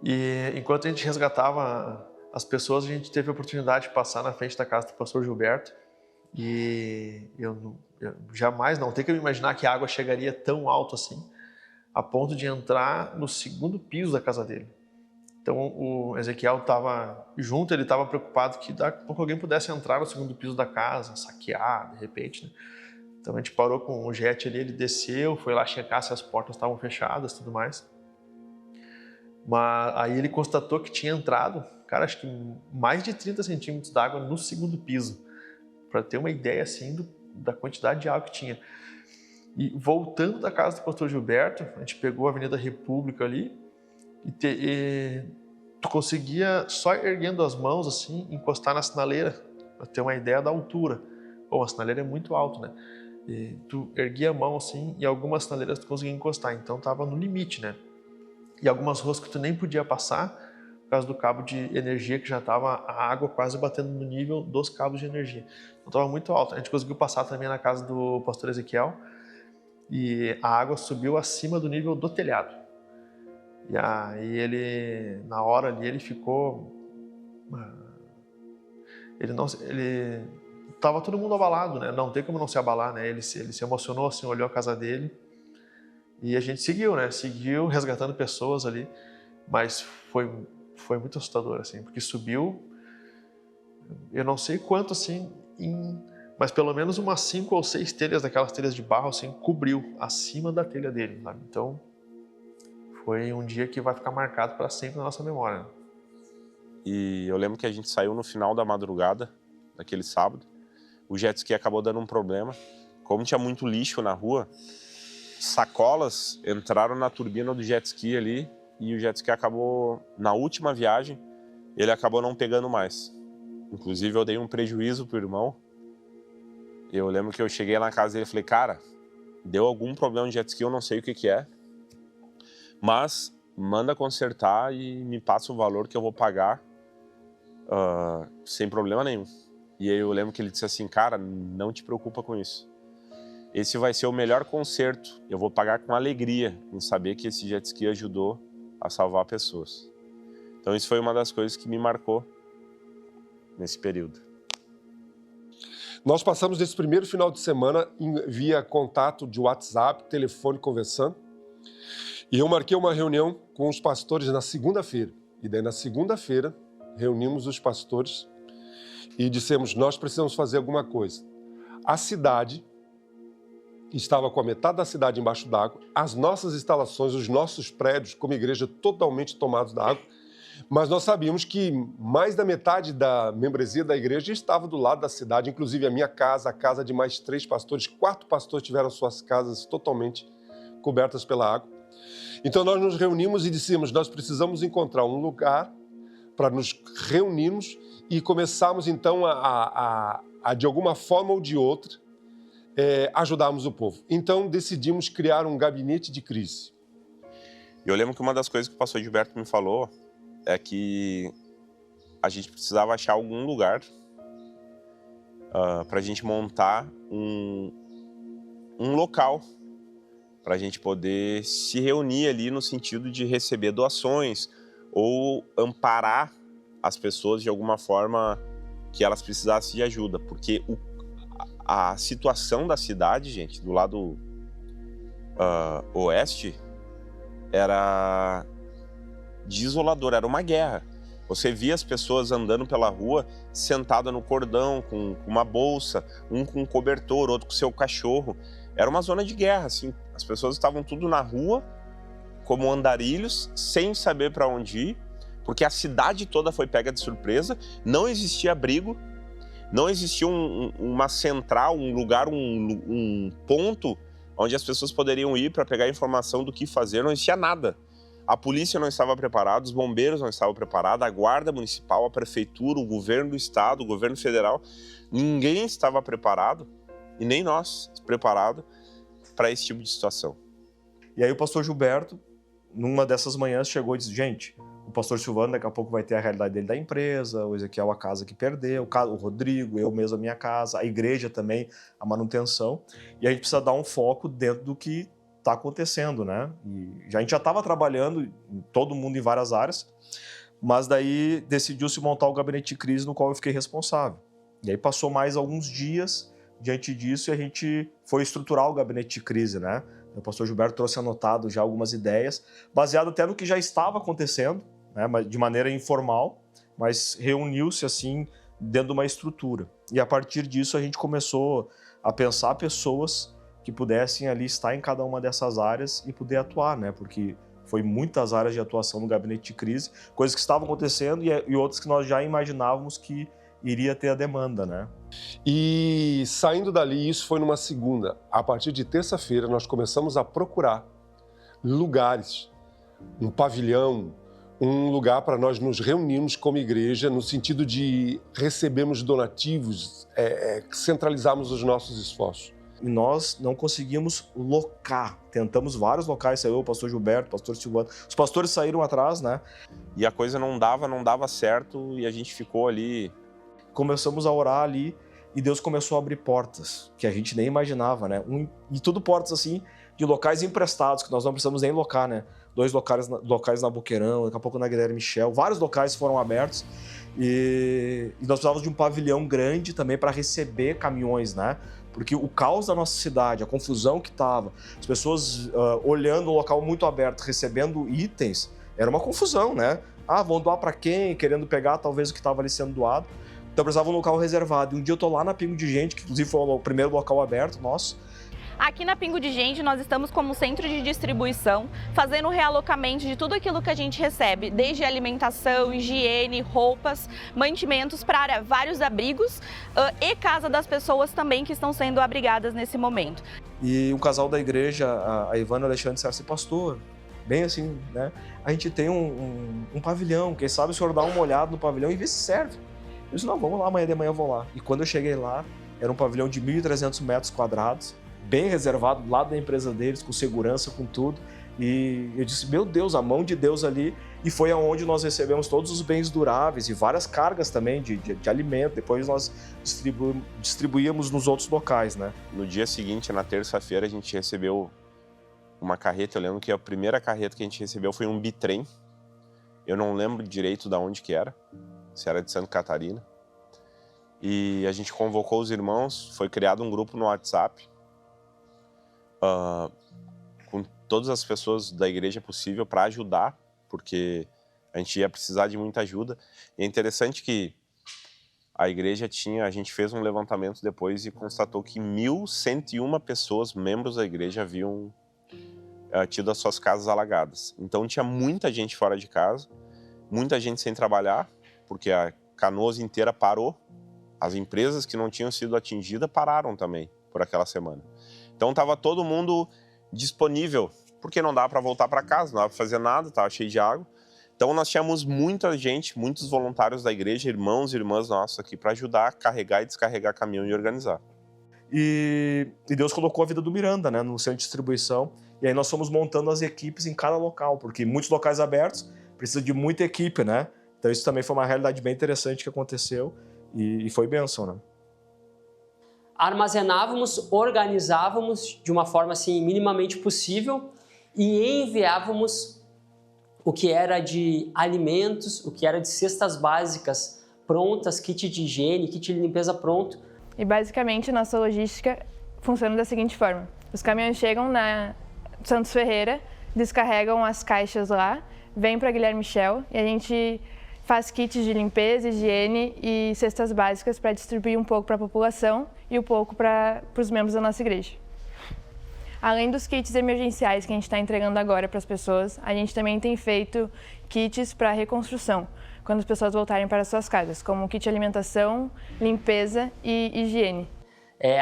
E enquanto a gente resgatava as pessoas, a gente teve a oportunidade de passar na frente da casa do pastor Gilberto. E eu jamais, não tem que me imaginar que a água chegaria tão alto assim, a ponto de entrar no 2º piso da casa dele. Então o Ezequiel estava junto, ele estava preocupado que daqui a pouco alguém pudesse entrar no 2º piso da casa, saquear, de repente, né? Então a gente parou com o jet ali, ele desceu, foi lá checar se as portas estavam fechadas e tudo mais. Mas aí ele constatou que tinha entrado, cara, acho que mais de 30 centímetros d'água no segundo piso, para ter uma ideia assim da quantidade de água que tinha. E voltando da casa do pastor Gilberto, a gente pegou a Avenida República ali e tu conseguia, só erguendo as mãos assim, encostar na sinaleira, para ter uma ideia da altura. Bom, a sinaleira é muito alta, né? E tu erguia a mão assim e algumas sinaleiras tu conseguia encostar, então tava no limite, né? E algumas ruas que tu nem podia passar por causa do cabo de energia, que já estava a água quase batendo no nível dos cabos de energia. Então estava muito alto. A gente conseguiu passar também na casa do pastor Ezequiel e a água subiu acima do nível do telhado. E aí ele, na hora ali, ele ficou... Ele tava todo mundo abalado, né? Não tem como não se abalar, né? Ele se emocionou, assim, olhou a casa dele. E a gente seguiu, né? Seguiu resgatando pessoas ali, mas foi muito assustador, assim, porque subiu, eu não sei quanto, assim, mas pelo menos umas 5 ou 6 telhas daquelas telhas de barro, assim, cobriu acima da telha dele, sabe? Então, foi um dia que vai ficar marcado para sempre na nossa memória. E eu lembro que a gente saiu no final da madrugada, daquele sábado, o jet ski acabou dando um problema, como tinha muito lixo na rua, sacolas entraram na turbina do jet ski ali e o jet ski acabou, na última viagem, ele acabou não pegando mais. Inclusive eu dei um prejuízo pro irmão. Eu lembro que eu cheguei na casa dele e falei, cara, deu algum problema no jet ski, eu não sei o que é, mas manda consertar e me passa o valor que eu vou pagar sem problema nenhum. E aí eu lembro que ele disse assim, cara, não te preocupa com isso. Esse vai ser o melhor conserto. Eu vou pagar com alegria em saber que esse jet ski ajudou a salvar pessoas. Então isso foi uma das coisas que me marcou nesse período. Nós passamos nesse primeiro final de semana via contato de WhatsApp, telefone, conversando. E eu marquei uma reunião com os pastores na segunda-feira. E daí na segunda-feira reunimos os pastores e dissemos, nós precisamos fazer alguma coisa. A cidade estava com a metade da cidade embaixo d'água, as nossas instalações, os nossos prédios como igreja totalmente tomados da água, mas nós sabíamos que mais da metade da membresia da igreja estava do lado da cidade, inclusive a minha casa, a casa de mais 3 pastores, 4 pastores tiveram suas casas totalmente cobertas pela água. Então nós nos reunimos e dissemos, nós precisamos encontrar um lugar para nos reunirmos e começarmos então a de alguma forma ou de outra, ajudarmos o povo. Então decidimos criar um gabinete de crise. Eu lembro que uma das coisas que o pastor Gilberto me falou é que a gente precisava achar algum lugar para a gente montar um local para a gente poder se reunir ali no sentido de receber doações ou amparar as pessoas de alguma forma que elas precisassem de ajuda, porque a situação da cidade, gente, do lado oeste, era desoladora, era uma guerra. Você via as pessoas andando pela rua, sentada no cordão, com uma bolsa, um com um cobertor, outro com seu cachorro. Era uma zona de guerra, assim. As pessoas estavam tudo na rua, como andarilhos, sem saber para onde ir, porque a cidade toda foi pega de surpresa, não existia abrigo, não existia uma central, um lugar, um ponto onde as pessoas poderiam ir para pegar informação do que fazer, não existia nada. A polícia não estava preparada, os bombeiros não estavam preparados, a guarda municipal, a prefeitura, o governo do estado, o governo federal, ninguém estava preparado, e nem nós preparados para esse tipo de situação. E aí o pastor Gilberto, numa dessas manhãs, chegou e disse, gente, o pastor Silvano daqui a pouco vai ter a realidade dele da empresa, o Ezequiel a casa que perdeu, o Rodrigo, eu mesmo a minha casa, a igreja também, a manutenção, e a gente precisa dar um foco dentro do que está acontecendo, né? E a gente já estava trabalhando, todo mundo em várias áreas, mas daí decidiu-se montar o gabinete de crise no qual eu fiquei responsável. E aí passou mais alguns dias diante disso e a gente foi estruturar o gabinete de crise, né? O pastor Gilberto trouxe anotado já algumas ideias, baseado até no que já estava acontecendo, né? De maneira informal, mas reuniu-se assim dentro de uma estrutura. E a partir disso a gente começou a pensar pessoas que pudessem ali estar em cada uma dessas áreas e poder atuar, né? Porque foi muitas áreas de atuação no gabinete de crise, coisas que estavam acontecendo e outras que nós já imaginávamos que iria ter a demanda, né? E saindo dali, isso foi numa segunda. A partir de terça-feira, nós começamos a procurar lugares, um pavilhão, um lugar para nós nos reunirmos como igreja, no sentido de recebermos donativos, centralizarmos os nossos esforços. E nós não conseguimos locar. Tentamos vários locais, saiu o pastor Gilberto, o pastor Silvano. Os pastores saíram atrás, né? E a coisa não dava certo e a gente ficou ali. Começamos a orar ali e Deus começou a abrir portas que a gente nem imaginava, né? E tudo portas assim de locais emprestados, que nós não precisamos nem locar, né? 2 locais na Boqueirão, daqui a pouco na Guilherme Michel. Vários locais foram abertos e nós precisávamos de um pavilhão grande também para receber caminhões, né? Porque o caos da nossa cidade, a confusão que estava, as pessoas olhando o local muito aberto, recebendo itens, era uma confusão, né? Ah, vão doar para quem? Querendo pegar talvez o que estava ali sendo doado. Então precisava de um local reservado. E um dia eu tô lá na Pingo de Gente, que inclusive foi o primeiro local aberto nosso. Aqui na Pingo de Gente, nós estamos como centro de distribuição, fazendo o realocamento de tudo aquilo que a gente recebe, desde alimentação, higiene, roupas, mantimentos para vários abrigos e casa das pessoas também que estão sendo abrigadas nesse momento. E um casal da igreja, a Ivana e o Alexandre, disseram assim, pastor, bem assim, né? A gente tem um pavilhão, quem sabe o senhor dá uma olhada no pavilhão e vê se serve. Eu disse, não, vamos lá, amanhã de manhã eu vou lá. E quando eu cheguei lá, era um pavilhão de 1.300 metros quadrados, bem reservado, do lado da empresa deles, com segurança, com tudo. E eu disse, meu Deus, a mão de Deus ali. E foi aonde nós recebemos todos os bens duráveis e várias cargas também de alimento. Depois nós distribuíamos nos outros locais, né? No dia seguinte, na terça-feira, a gente recebeu uma carreta. Eu lembro que a primeira carreta que a gente recebeu foi um bitrem. Eu não lembro direito de onde que era, se era de Santa Catarina. E a gente convocou os irmãos, foi criado um grupo no WhatsApp, com todas as pessoas da igreja possível para ajudar, porque a gente ia precisar de muita ajuda. E é interessante que a igreja a gente fez um levantamento depois e constatou que 1.101 pessoas, membros da igreja, haviam tido as suas casas alagadas. Então tinha muita gente fora de casa, muita gente sem trabalhar, porque a Canoas inteira parou. As empresas que não tinham sido atingidas pararam também por aquela semana. Então estava todo mundo disponível, porque não dava para voltar para casa, não dava para fazer nada, estava cheio de água. Então nós tínhamos muita gente, muitos voluntários da igreja, irmãos e irmãs nossos aqui para ajudar a carregar e descarregar caminhão e organizar. E Deus colocou a vida do Miranda, né, no centro de distribuição. E aí nós fomos montando as equipes em cada local, porque muitos locais abertos precisam de muita equipe, né? Então isso também foi uma realidade bem interessante que aconteceu e foi bênção, né? Armazenávamos, organizávamos de uma forma assim minimamente possível e enviávamos o que era de alimentos, o que era de cestas básicas prontas, kit de higiene, kit de limpeza pronto. E basicamente nossa logística funciona da seguinte forma: os caminhões chegam na Santos Ferreira, descarregam as caixas lá, vêm para Guilherme Michel e a gente faz kits de limpeza, higiene e cestas básicas para distribuir um pouco para a população e um pouco para os membros da nossa igreja. Além dos kits emergenciais que a gente está entregando agora para as pessoas, a gente também tem feito kits para reconstrução, quando as pessoas voltarem para suas casas, como kit de alimentação, limpeza e higiene.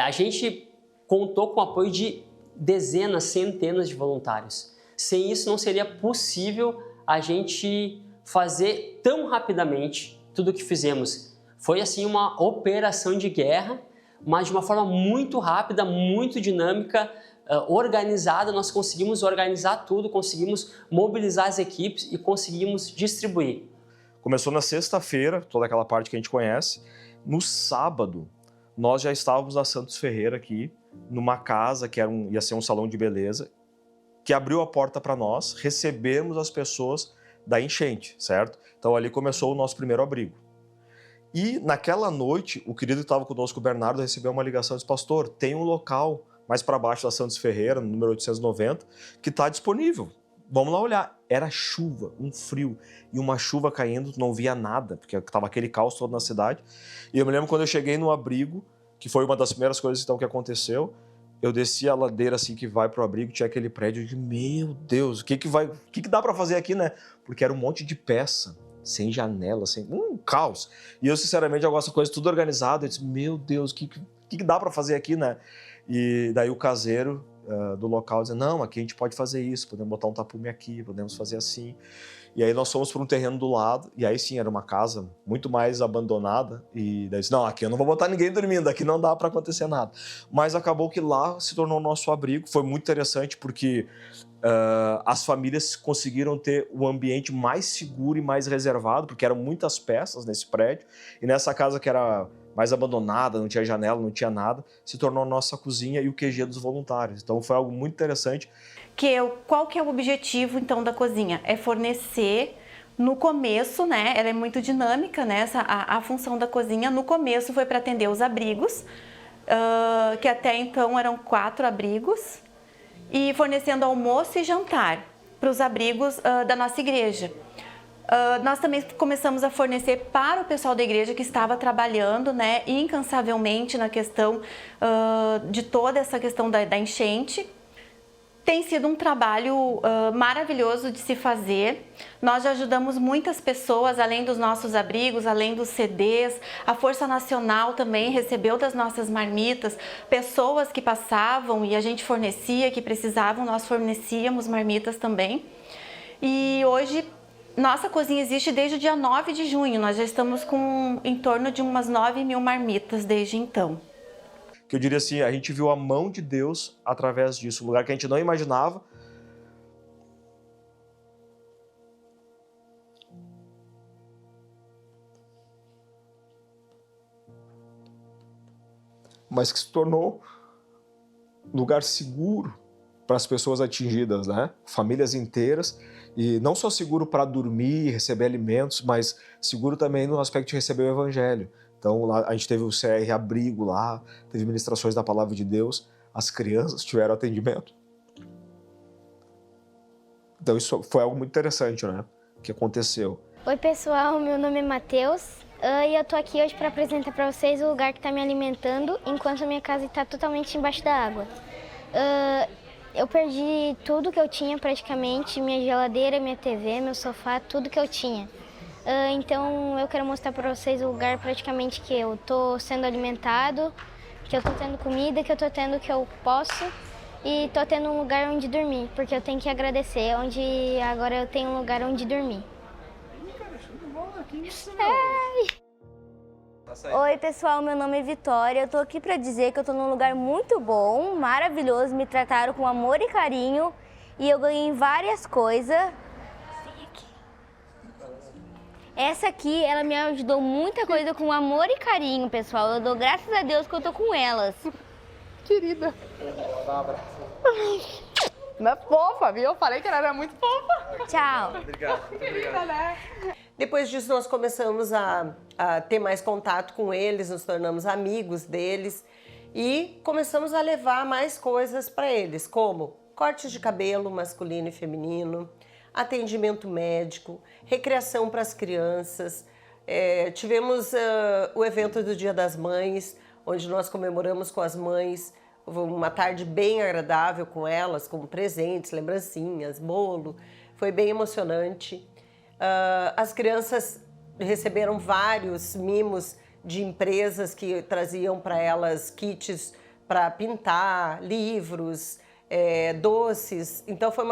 A gente contou com o apoio de dezenas, centenas de voluntários. Sem isso não seria possível a gente fazer tão rapidamente tudo o que fizemos. Foi assim uma operação de guerra, mas de uma forma muito rápida, muito dinâmica, organizada. Nós conseguimos organizar tudo, conseguimos mobilizar as equipes e conseguimos distribuir. Começou na sexta-feira, toda aquela parte que a gente conhece. No sábado, nós já estávamos na Santos Ferreira aqui, numa casa que ia ser um salão de beleza, que abriu a porta para nós recebermos as pessoas da enchente, certo? Então ali começou o nosso primeiro abrigo. E naquela noite, o querido que estava conosco, o Bernardo, recebeu uma ligação e disse, pastor, tem um local mais para baixo da Santos Ferreira, no número 890, que está disponível. Vamos lá olhar. Era chuva, um frio e uma chuva caindo, não via nada, porque estava aquele caos todo na cidade. E eu me lembro quando eu cheguei no abrigo, que foi uma das primeiras coisas então que aconteceu. Eu desci a ladeira assim que vai pro abrigo, tinha aquele prédio de meu Deus, o que dá para fazer aqui, né? Porque era um monte de peça, sem janela, sem caos. E eu sinceramente eu gosto de coisa tudo organizado. Eu disse, meu Deus, o que dá para fazer aqui, né? E daí o caseiro do local dizia, não, aqui a gente pode fazer isso, podemos botar um tapume aqui, podemos fazer assim. E aí nós fomos para um terreno do lado, e aí sim, era uma casa muito mais abandonada, e daí disse, não, aqui eu não vou botar ninguém dormindo, aqui não dá para acontecer nada. Mas acabou que lá se tornou o nosso abrigo, foi muito interessante porque as famílias conseguiram ter um ambiente mais seguro e mais reservado, porque eram muitas peças nesse prédio, e nessa casa que era mais abandonada, não tinha janela, não tinha nada, se tornou a nossa cozinha e o QG dos voluntários. Então foi algo muito interessante. Qual que é o objetivo, então, da cozinha? É fornecer, no começo, né, ela é muito dinâmica, né, a função da cozinha, no começo foi para atender os abrigos, que até então eram 4 abrigos, e fornecendo almoço e jantar para os abrigos da nossa igreja. Nós também começamos a fornecer para o pessoal da igreja que estava trabalhando, né, incansavelmente na questão de toda essa questão da enchente. Tem sido um trabalho maravilhoso de se fazer. Nós já ajudamos muitas pessoas, além dos nossos abrigos, além dos CDs. A Força Nacional também recebeu das nossas marmitas pessoas que passavam e a gente fornecia, que precisavam, nós fornecíamos marmitas também. E hoje, nossa cozinha existe desde o dia 9 de junho. Nós já estamos com em torno de umas 9.000 marmitas desde então. Que eu diria assim, a gente viu a mão de Deus através disso, um lugar que a gente não imaginava. Mas que se tornou lugar seguro para as pessoas atingidas, né? Famílias inteiras, e não só seguro para dormir, receber alimentos, mas seguro também no aspecto de receber o evangelho. Então, lá, a gente teve o CR Abrigo lá, teve ministrações da Palavra de Deus, as crianças tiveram atendimento. Então, isso foi algo muito interessante, né? Que aconteceu. Oi, pessoal, meu nome é Matheus e eu tô aqui hoje para apresentar para vocês o lugar que está me alimentando enquanto a minha casa está totalmente embaixo da água. Eu perdi tudo que eu tinha praticamente, minha geladeira, minha TV, meu sofá, tudo que eu tinha. Então eu quero mostrar para vocês o lugar praticamente que eu tô sendo alimentado, que eu tô tendo comida, que eu tô tendo o que eu posso e tô tendo um lugar onde dormir, porque eu tenho que agradecer, onde agora eu tenho um lugar onde dormir. Oi pessoal, meu nome é Vitória, eu tô aqui para dizer que eu tô num lugar muito bom, maravilhoso, me trataram com amor e carinho e eu ganhei várias coisas. Essa aqui, ela me ajudou muita coisa com amor e carinho, pessoal. Eu dou graças a Deus que eu tô com elas. Querida. Não é fofa, viu? Eu falei que ela era muito fofa. Tchau. Obrigado. Querida, né? Depois disso, nós começamos a ter mais contato com eles, nos tornamos amigos deles e começamos a levar mais coisas para eles, como cortes de cabelo masculino e feminino, atendimento médico, recreação para as crianças. Tivemos o evento do Dia das Mães, onde nós comemoramos com as mães, uma tarde bem agradável com elas, com presentes, lembrancinhas, bolo. Foi bem emocionante. As crianças receberam vários mimos de empresas que traziam para elas kits para pintar, livros, doces. Então foi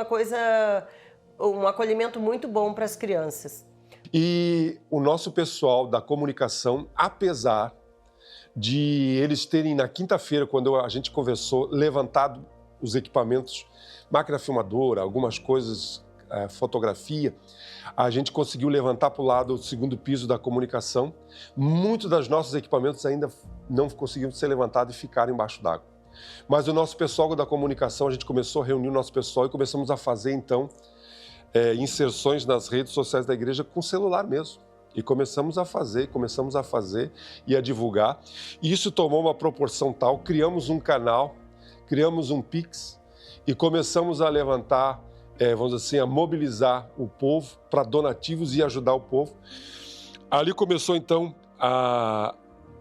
um acolhimento muito bom para as crianças. E o nosso pessoal da comunicação, apesar de eles terem na quinta-feira, quando a gente conversou, levantado os equipamentos, máquina filmadora, algumas coisas, fotografia, a gente conseguiu levantar para o lado o segundo piso da comunicação. Muitos dos nossos equipamentos ainda não conseguiram ser levantados e ficaram embaixo d'água. Mas o nosso pessoal da comunicação, a gente começou a reunir o nosso pessoal e começamos a fazer, então, inserções nas redes sociais da igreja com celular mesmo. E começamos a fazer e a divulgar. E isso tomou uma proporção tal, criamos um canal, criamos um Pix e começamos a levantar, vamos dizer assim, a mobilizar o povo para donativos e ajudar o povo. Ali começou, então,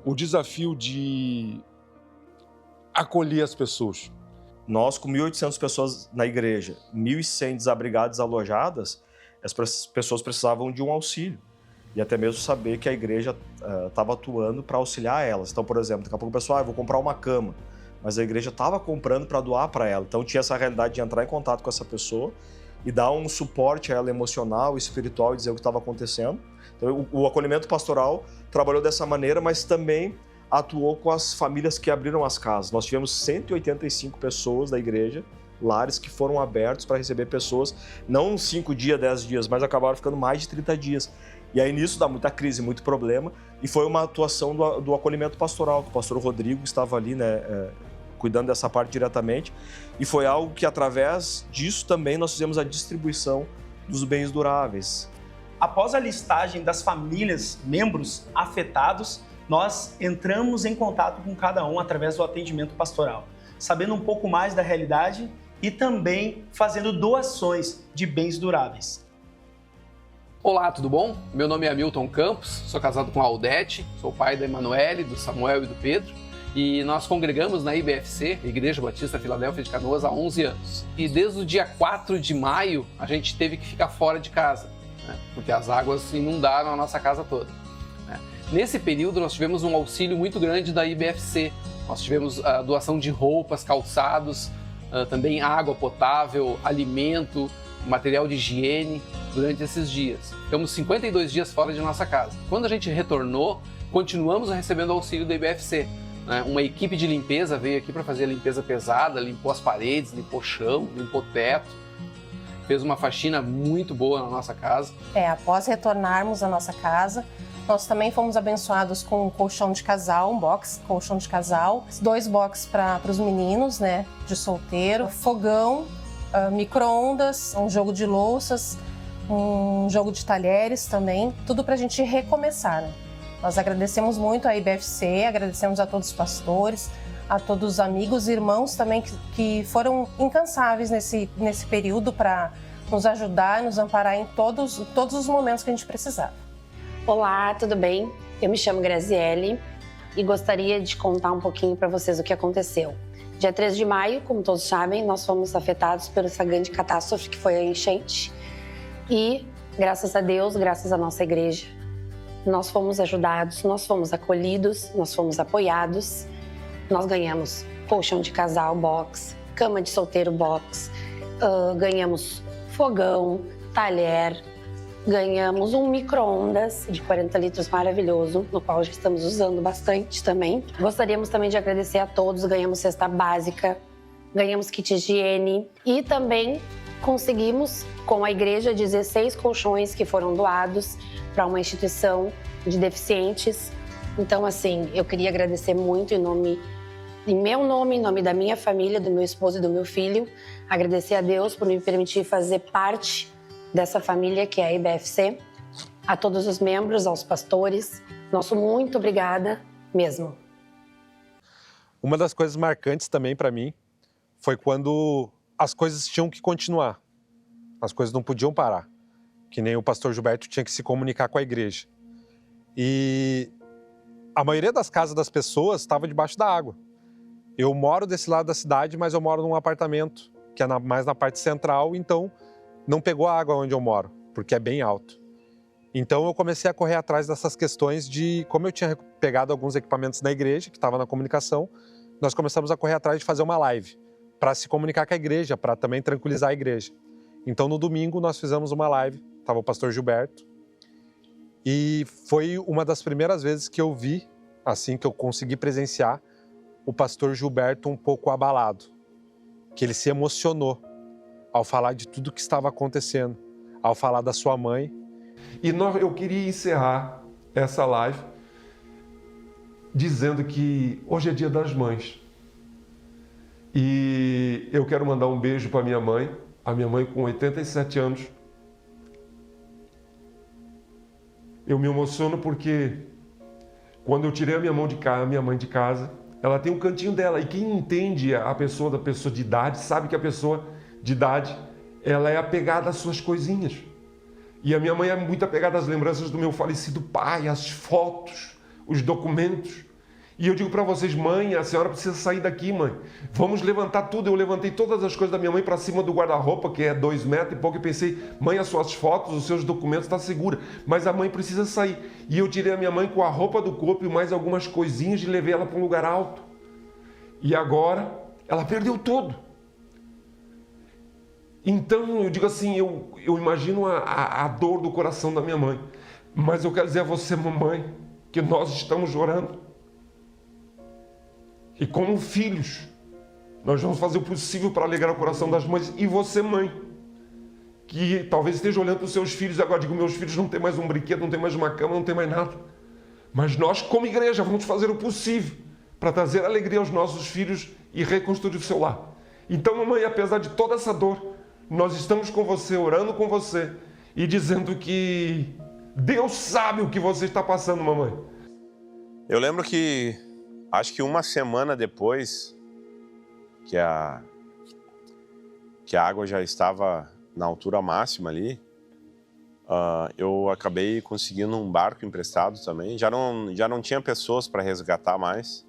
o desafio de acolher as pessoas. Nós, com 1.800 pessoas na igreja, 1.100 desabrigadas alojadas, as pessoas precisavam de um auxílio. E até mesmo saber que a igreja estava atuando para auxiliar elas. Então, por exemplo, daqui a pouco o pessoal, eu vou comprar uma cama. Mas a igreja estava comprando para doar para ela. Então tinha essa realidade de entrar em contato com essa pessoa e dar um suporte a ela emocional, espiritual e dizer o que estava acontecendo. Então o acolhimento pastoral trabalhou dessa maneira, mas também atuou com as famílias que abriram as casas. Nós tivemos 185 pessoas da igreja, lares que foram abertos para receber pessoas, não 5 dias, 10 dias, mas acabaram ficando mais de 30 dias. E aí nisso dá muita crise, muito problema, e foi uma atuação do acolhimento pastoral, que o pastor Rodrigo estava ali, né, cuidando dessa parte diretamente, e foi algo que através disso também nós fizemos a distribuição dos bens duráveis. Após a listagem das famílias, membros afetados, nós entramos em contato com cada um através do atendimento pastoral, sabendo um pouco mais da realidade e também fazendo doações de bens duráveis. Olá, tudo bom? Meu nome é Hamilton Campos, sou casado com a Aldete, sou pai da Emanuele, do Samuel e do Pedro, e nós congregamos na IBFC, Igreja Batista Filadélfia de Canoas, há 11 anos. E desde o dia 4 de maio, a gente teve que ficar fora de casa, né? Porque as águas inundaram a nossa casa toda. Nesse período, nós tivemos um auxílio muito grande da IBFC. Nós tivemos a doação de roupas, calçados, também água potável, alimento, material de higiene durante esses dias. Ficamos 52 dias fora de nossa casa. Quando a gente retornou, continuamos recebendo auxílio da IBFC. Uma equipe de limpeza veio aqui para fazer a limpeza pesada, limpou as paredes, limpou o chão, limpou o teto. Fez uma faxina muito boa na nossa casa. Após retornarmos à nossa casa, nós também fomos abençoados com um colchão de casal, um box, colchão de casal, 2 boxes para os meninos, né, de solteiro, fogão, micro-ondas, um jogo de louças, um jogo de talheres também, tudo para a gente recomeçar, né? Nós agradecemos muito à IBFC, agradecemos a todos os pastores, a todos os amigos e irmãos também que foram incansáveis nesse período para nos ajudar, nos amparar em todos os momentos que a gente precisava. Olá, tudo bem? Eu me chamo Graziele e gostaria de contar um pouquinho para vocês o que aconteceu. Dia 3 de maio, como todos sabem, nós fomos afetados por essa grande catástrofe que foi a enchente e, graças a Deus, graças à nossa igreja, nós fomos ajudados, nós fomos acolhidos, nós fomos apoiados, nós ganhamos colchão de casal box, cama de solteiro box, ganhamos fogão, talher, ganhamos um micro-ondas de 40 litros maravilhoso, no qual já estamos usando bastante também. Gostaríamos também de agradecer a todos, ganhamos cesta básica, ganhamos kit higiene e também conseguimos, com a igreja, 16 colchões que foram doados para uma instituição de deficientes. Então, assim, eu queria agradecer muito em meu nome, em nome da minha família, do meu esposo e do meu filho, agradecer a Deus por me permitir fazer parte dessa família que é a IBFC, a todos os membros, aos pastores, nosso muito obrigada mesmo. Uma das coisas marcantes também para mim foi quando as coisas tinham que continuar, as coisas não podiam parar, que nem o pastor Gilberto tinha que se comunicar com a igreja. E a maioria das casas das pessoas estava debaixo da água. Eu moro desse lado da cidade, mas eu moro num apartamento, que é mais na parte central, então não pegou a água onde eu moro, porque é bem alto. Então eu comecei a correr atrás dessas questões de, como eu tinha pegado alguns equipamentos na igreja, que estava na comunicação, nós começamos a correr atrás de fazer uma live, para se comunicar com a igreja, para também tranquilizar a igreja. Então no domingo nós fizemos uma live, estava o pastor Gilberto, e foi uma das primeiras vezes que eu vi, assim que eu consegui presenciar, o pastor Gilberto um pouco abalado, que ele se emocionou ao falar de tudo que estava acontecendo, ao falar da sua mãe. E eu queria encerrar essa live dizendo que hoje é Dia das Mães. E eu quero mandar um beijo para minha mãe, a minha mãe com 87 anos. Eu me emociono porque quando eu tirei a minha mãe de casa, ela tem um cantinho dela. E quem entende da pessoa de idade sabe que a pessoa de idade, ela é apegada às suas coisinhas. E a minha mãe é muito apegada às lembranças do meu falecido pai, às fotos, os documentos. E eu digo para vocês, mãe, a senhora precisa sair daqui, mãe. Vamos levantar tudo. Eu levantei todas as coisas da minha mãe para cima do guarda-roupa, que é 2 metros e pouco, e pensei, mãe, as suas fotos, os seus documentos estão seguros, mas a mãe precisa sair. E eu tirei a minha mãe com a roupa do corpo e mais algumas coisinhas e levei ela para um lugar alto. E agora, ela perdeu tudo. Então, eu digo assim, eu imagino a dor do coração da minha mãe. Mas eu quero dizer a você, mamãe, que nós estamos orando. E como filhos, nós vamos fazer o possível para alegrar o coração das mães. E você, mãe, que talvez esteja olhando para os seus filhos e agora digo, meus filhos não têm mais um brinquedo, não tem mais uma cama, não tem mais nada. Mas nós, como igreja, vamos fazer o possível para trazer alegria aos nossos filhos e reconstruir o seu lar. Então, mamãe, apesar de toda essa dor, nós estamos com você, orando com você e dizendo que Deus sabe o que você está passando, mamãe. Eu lembro que, acho que uma semana depois que a água já estava na altura máxima ali, eu acabei conseguindo um barco emprestado também. Já não tinha pessoas para resgatar mais.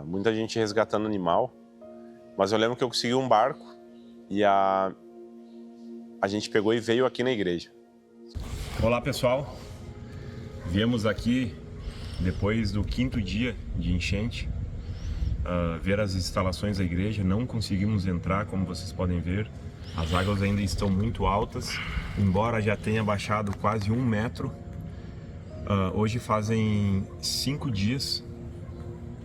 Muita gente resgatando animal. Mas eu lembro que eu consegui um barco e a gente pegou e veio aqui na igreja. Olá, pessoal. Viemos aqui depois do 5º dia de enchente, ver as instalações da igreja. Não conseguimos entrar, como vocês podem ver. As águas ainda estão muito altas, embora já tenha baixado quase 1 metro. Hoje fazem 5 dias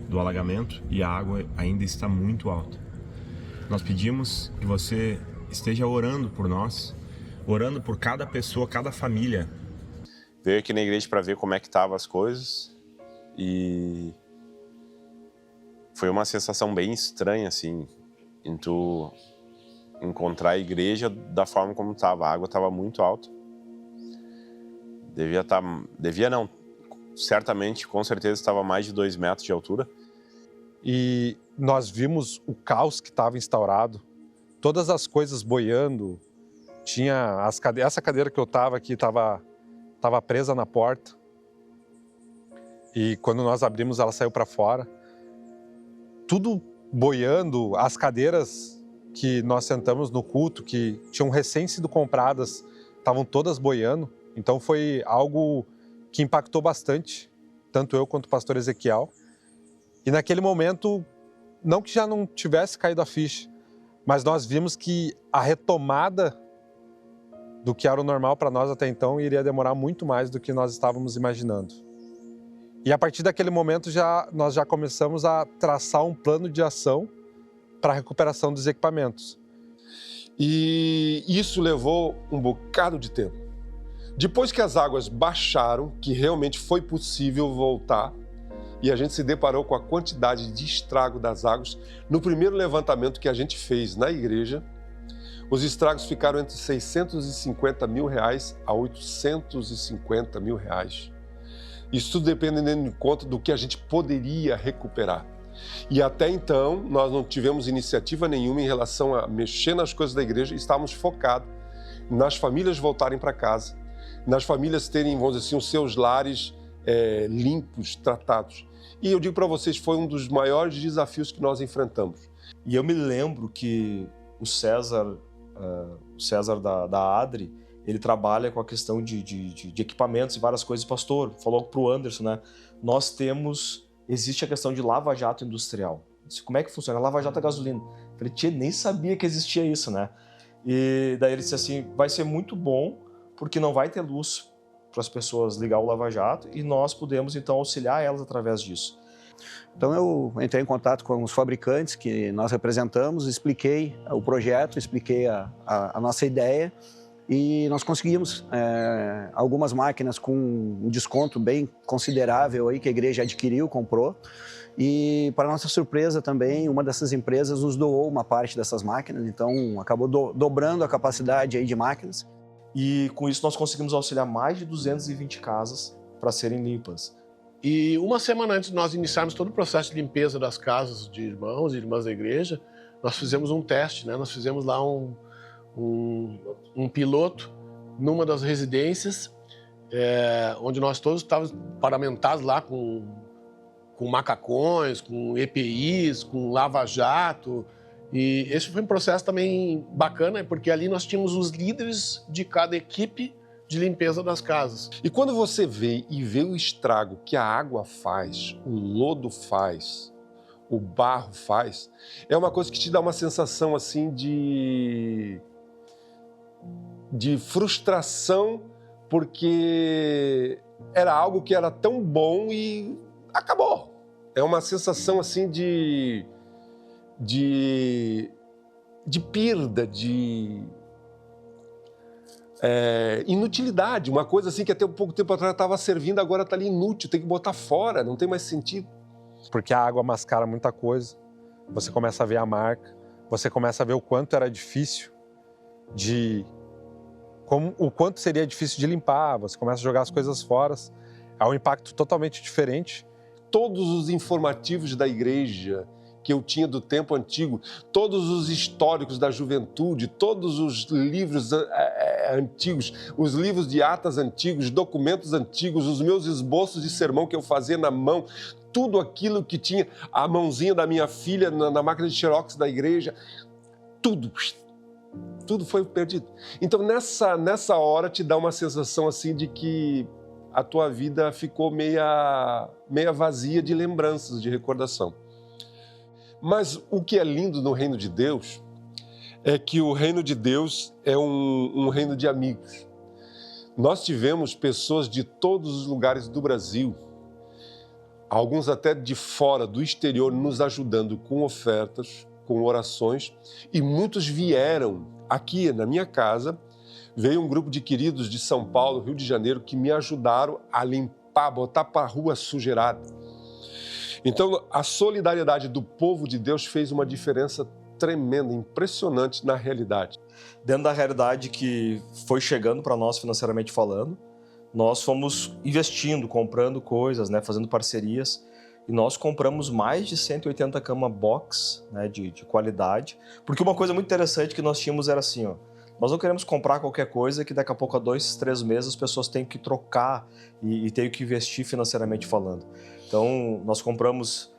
do alagamento e a água ainda está muito alta. Nós pedimos que você esteja orando por nós, orando por cada pessoa, cada família. Veio aqui na igreja para ver como é que estavam as coisas e foi uma sensação bem estranha, assim, em tu encontrar a igreja da forma como estava. A água estava muito alta. Certamente, com certeza, estava a mais de 2 metros de altura. E nós vimos o caos que estava instaurado, todas as coisas boiando. Tinha essa cadeira que eu estava aqui, estava presa na porta. E quando nós abrimos, ela saiu para fora. Tudo boiando, as cadeiras que nós sentamos no culto, que tinham recém sido compradas, estavam todas boiando. Então foi algo que impactou bastante, tanto eu quanto o pastor Ezequiel. E naquele momento, não que já não tivesse caído a ficha, mas nós vimos que a retomada do que era o normal para nós até então iria demorar muito mais do que nós estávamos imaginando. E a partir daquele momento nós já começamos a traçar um plano de ação para a recuperação dos equipamentos. E isso levou um bocado de tempo. Depois que as águas baixaram, que realmente foi possível voltar, e a gente se deparou com a quantidade de estrago das águas, no primeiro levantamento que a gente fez na igreja, os estragos ficaram entre R$650 mil a R$850 mil. Isso tudo dependendo de conta do que a gente poderia recuperar. E até então, nós não tivemos iniciativa nenhuma em relação a mexer nas coisas da igreja, estávamos focados nas famílias voltarem para casa, nas famílias terem, vamos dizer assim, os seus lares limpos, tratados. E eu digo para vocês, foi um dos maiores desafios que nós enfrentamos. E eu me lembro que o César da Adri, ele trabalha com a questão de equipamentos e várias coisas. Pastor, falou pro Anderson, né? Existe a questão de lava-jato industrial. Eu disse, como é que funciona? Lava-jato a gasolina. Eu falei, tia, nem sabia que existia isso, né? E daí ele disse assim, vai ser muito bom, porque não vai ter luz para as pessoas ligar o lava-jato e nós podemos, então, auxiliar elas através disso. Então eu entrei em contato com os fabricantes que nós representamos, expliquei o projeto, expliquei a nossa ideia e nós conseguimos algumas máquinas com um desconto bem considerável aí que a igreja adquiriu, comprou. E para nossa surpresa também, uma dessas empresas nos doou uma parte dessas máquinas, então acabou dobrando a capacidade aí de máquinas. E com isso nós conseguimos auxiliar mais de 220 casas para serem limpas. E uma semana antes de nós iniciarmos todo o processo de limpeza das casas de irmãos e irmãs da igreja, nós fizemos um teste, né? Nós fizemos lá um piloto numa das residências, onde nós todos estávamos paramentados lá com com macacões, com EPIs, com lava-jato. E esse foi um processo também bacana, porque ali nós tínhamos os líderes de cada equipe de limpeza das casas. E quando você vê o estrago que a água faz, o lodo faz, o barro faz, é uma coisa que te dá uma sensação assim de frustração, porque era algo que era tão bom e acabou. É uma sensação assim de perda, de inutilidade. Uma coisa assim que até um pouco tempo atrás estava servindo, agora está ali inútil, tem que botar fora, não tem mais sentido. Porque a água mascara muita coisa, você começa a ver a marca, você começa a ver o quanto era difícil o quanto seria difícil de limpar, você começa a jogar as coisas fora, é um impacto totalmente diferente. Todos os informativos da igreja que eu tinha do tempo antigo, todos os históricos da juventude, todos os livros antigos, os livros de atas antigos, documentos antigos, os meus esboços de sermão que eu fazia na mão, tudo aquilo que tinha, a mãozinha da minha filha na máquina de xerox da igreja, tudo foi perdido. Então nessa hora te dá uma sensação assim de que a tua vida ficou meia vazia de lembranças, de recordação. Mas o que é lindo no reino de Deus é que o reino de Deus é um reino de amigos. Nós tivemos pessoas de todos os lugares do Brasil, alguns até de fora, do exterior, nos ajudando com ofertas, com orações, e muitos vieram aqui na minha casa. Veio um grupo de queridos de São Paulo, Rio de Janeiro, que me ajudaram a limpar, botar para a rua sujeirada. Então, a solidariedade do povo de Deus fez uma diferença tremenda, impressionante na realidade. Dentro da realidade que foi chegando para nós financeiramente falando, nós fomos investindo, comprando coisas, né, fazendo parcerias, e nós compramos mais de 180 cama box, né, de qualidade, porque uma coisa muito interessante que nós tínhamos era assim, ó, nós não queremos comprar qualquer coisa que daqui a pouco, a 2, 3 meses, as pessoas têm que trocar e têm que investir financeiramente falando. Então, nós compramos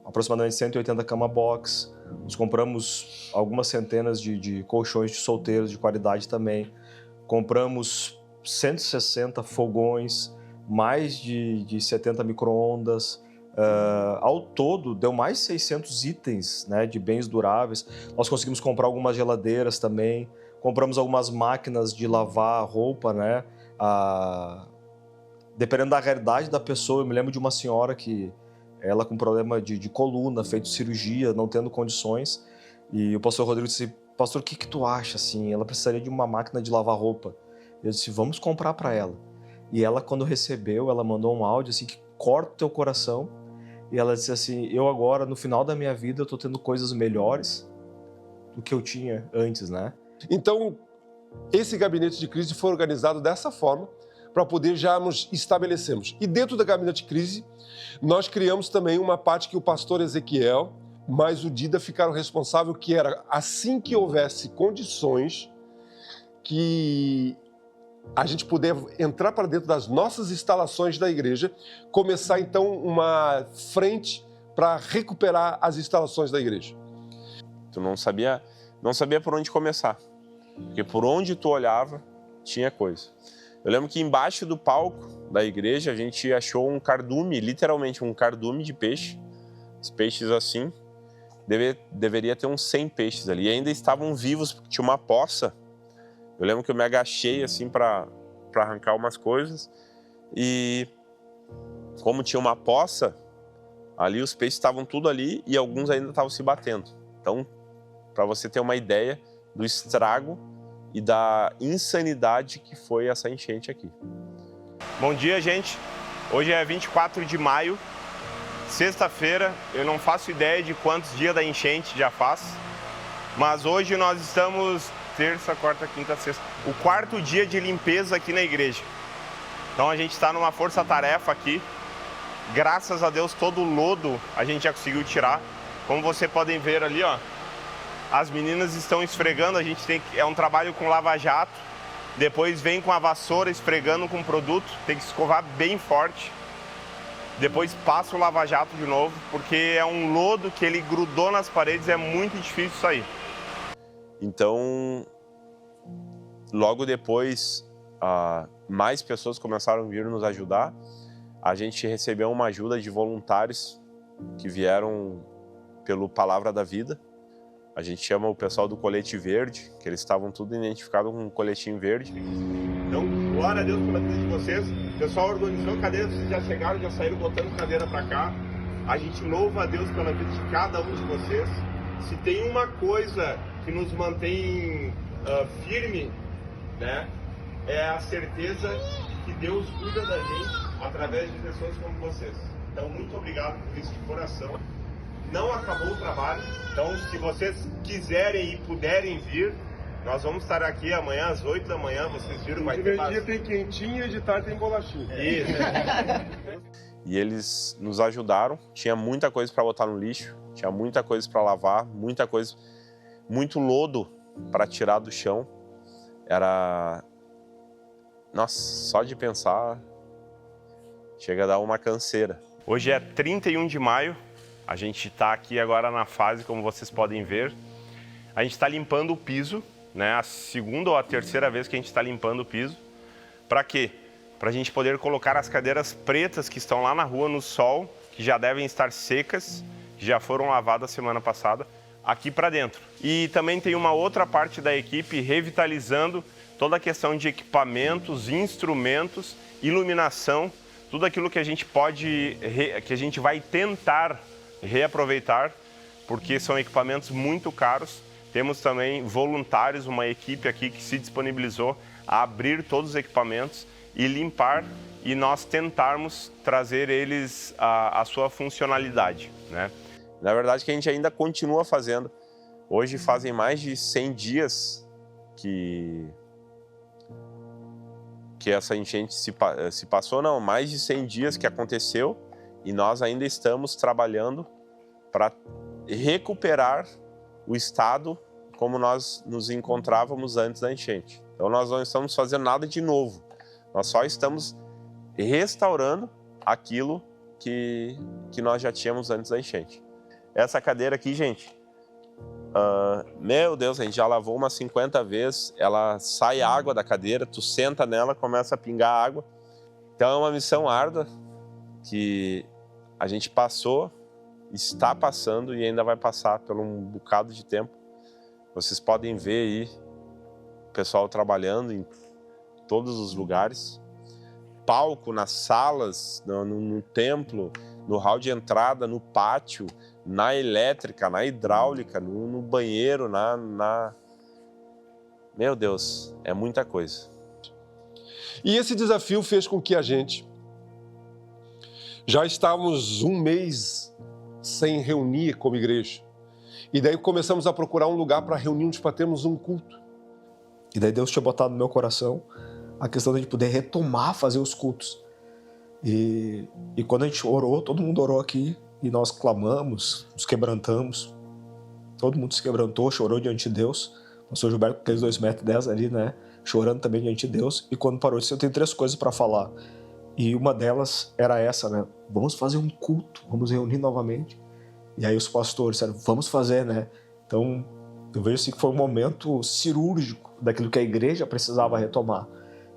aproximadamente 180 cama box, nós compramos algumas centenas de colchões de solteiros de qualidade também, compramos 160 fogões, mais de 70 micro-ondas, ao todo deu mais 600 itens, né, de bens duráveis. Nós conseguimos comprar algumas geladeiras também, compramos algumas máquinas de lavar roupa, né, dependendo da realidade da pessoa. Eu me lembro de uma senhora que ela com problema de coluna, feito cirurgia, não tendo condições, e o pastor Rodrigo disse: pastor, o que tu acha, assim? Ela precisaria de uma máquina de lavar roupa. Eu disse: vamos comprar para ela. E ela, quando recebeu, ela mandou um áudio assim que corta o teu coração, e ela disse assim: eu agora, no final da minha vida, eu tô tendo coisas melhores do que eu tinha antes, né? Então, esse gabinete de crise foi organizado dessa forma, para poder já nos estabelecermos. E dentro da gabinete de crise, nós criamos também uma parte que o pastor Ezequiel, mais o Dida, ficaram responsáveis, que era, assim que houvesse condições, que a gente puder entrar para dentro das nossas instalações da igreja, começar então uma frente para recuperar as instalações da igreja. Tu não sabia por onde começar, porque por onde tu olhava, tinha coisa. Eu lembro que embaixo do palco da igreja a gente achou um cardume, literalmente um cardume de peixe, os peixes assim, deveria ter uns 100 peixes ali, e ainda estavam vivos porque tinha uma poça. Eu lembro que eu me agachei assim para arrancar umas coisas, e como tinha uma poça, ali os peixes estavam tudo ali e alguns ainda estavam se batendo. Então, para você ter uma ideia do estrago e da insanidade que foi essa enchente aqui. Bom dia, gente. Hoje é 24 de maio, sexta-feira. Eu não faço ideia de quantos dias da enchente já faz, mas hoje nós estamos terça, quarta, quinta, sexta, o 4º dia de limpeza aqui na igreja. Então a gente está numa força-tarefa aqui. Graças a Deus, todo o lodo a gente já conseguiu tirar. Como vocês podem ver ali, ó, as meninas estão esfregando. É um trabalho com lava-jato. Depois vem com a vassoura esfregando com o produto. Tem que escovar bem forte. depois passa o lava-jato de novo, porque é um lodo que ele grudou nas paredes, é muito difícil sair. Então, logo depois, mais pessoas começaram a vir nos ajudar. A gente recebeu uma ajuda de voluntários que vieram pelo Palavra da Vida. A gente chama o pessoal do Colete Verde, que eles estavam tudo identificados com um coletinho verde. Então, glória a Deus pela vida de vocês. O pessoal organizou cadeiras, vocês já chegaram, já saíram botando cadeira para cá. A gente louva a Deus pela vida de cada um de vocês. Se tem uma coisa que nos mantém firme, né, é a certeza que Deus cuida da gente através de pessoas como vocês. Então, muito obrigado por isso de coração. Não acabou o trabalho, então se vocês quiserem e puderem vir, nós vamos estar aqui amanhã às 8 da manhã, vocês viram, vai ter De dia tem quentinha e de tarde tem bolachinha. Isso. E eles nos ajudaram, tinha muita coisa para botar no lixo, tinha muita coisa para lavar, muita coisa, muito lodo para tirar do chão. Era... Nossa, só de pensar chega a dar uma canseira. Hoje é 31 de maio, a gente está aqui agora na fase, como vocês podem ver. A gente está limpando o piso, né? A segunda ou a terceira vez que a gente está limpando o piso. Para quê? Para a gente poder colocar as cadeiras pretas que estão lá na rua no sol, que já devem estar secas, já foram lavadas semana passada, aqui para dentro. E também tem uma outra parte da equipe revitalizando toda a questão de equipamentos, instrumentos, iluminação, tudo aquilo que a gente pode, que a gente vai tentar reaproveitar, porque são equipamentos muito caros. Temos também voluntários, uma equipe aqui que se disponibilizou a abrir todos os equipamentos e limpar e nós tentarmos trazer eles à sua funcionalidade, né? Na verdade, que a gente ainda continua fazendo. Hoje fazem mais de 100 dias que essa enchente se passou, não, mais de 100 dias que aconteceu e nós ainda estamos trabalhando para recuperar o estado como nós nos encontrávamos antes da enchente. Então nós não estamos fazendo nada de novo, nós só estamos restaurando aquilo que nós já tínhamos antes da enchente. Essa cadeira aqui, gente, meu Deus, a gente já lavou umas 50 vezes, ela sai água da cadeira, tu senta nela, começa a pingar água. Então é uma missão árdua que a gente passou, está passando e ainda vai passar por um bocado de tempo. Vocês podem ver aí o pessoal trabalhando em todos os lugares. Palco nas salas, no templo, no hall de entrada, no pátio, na elétrica, na hidráulica, no banheiro, Meu Deus, é muita coisa. E esse desafio fez com que a gente já estávamos um mês sem reunir como igreja. E daí começamos a procurar um lugar para reunirmos, para termos um culto. E daí Deus tinha botado no meu coração a questão de poder retomar, fazer os cultos. E quando a gente orou, todo mundo orou aqui, e nós clamamos, nos quebrantamos. Todo mundo se quebrantou, chorou diante de Deus. O pastor Gilberto, com aqueles 2,10 metros ali, né, chorando também diante de Deus. E quando parou, disse, eu tenho 3 coisas para falar. E uma delas era essa, né? Vamos fazer um culto, vamos reunir novamente. E aí os pastores disseram, vamos fazer, né? Então, eu vejo assim que foi um momento cirúrgico daquilo que a igreja precisava retomar.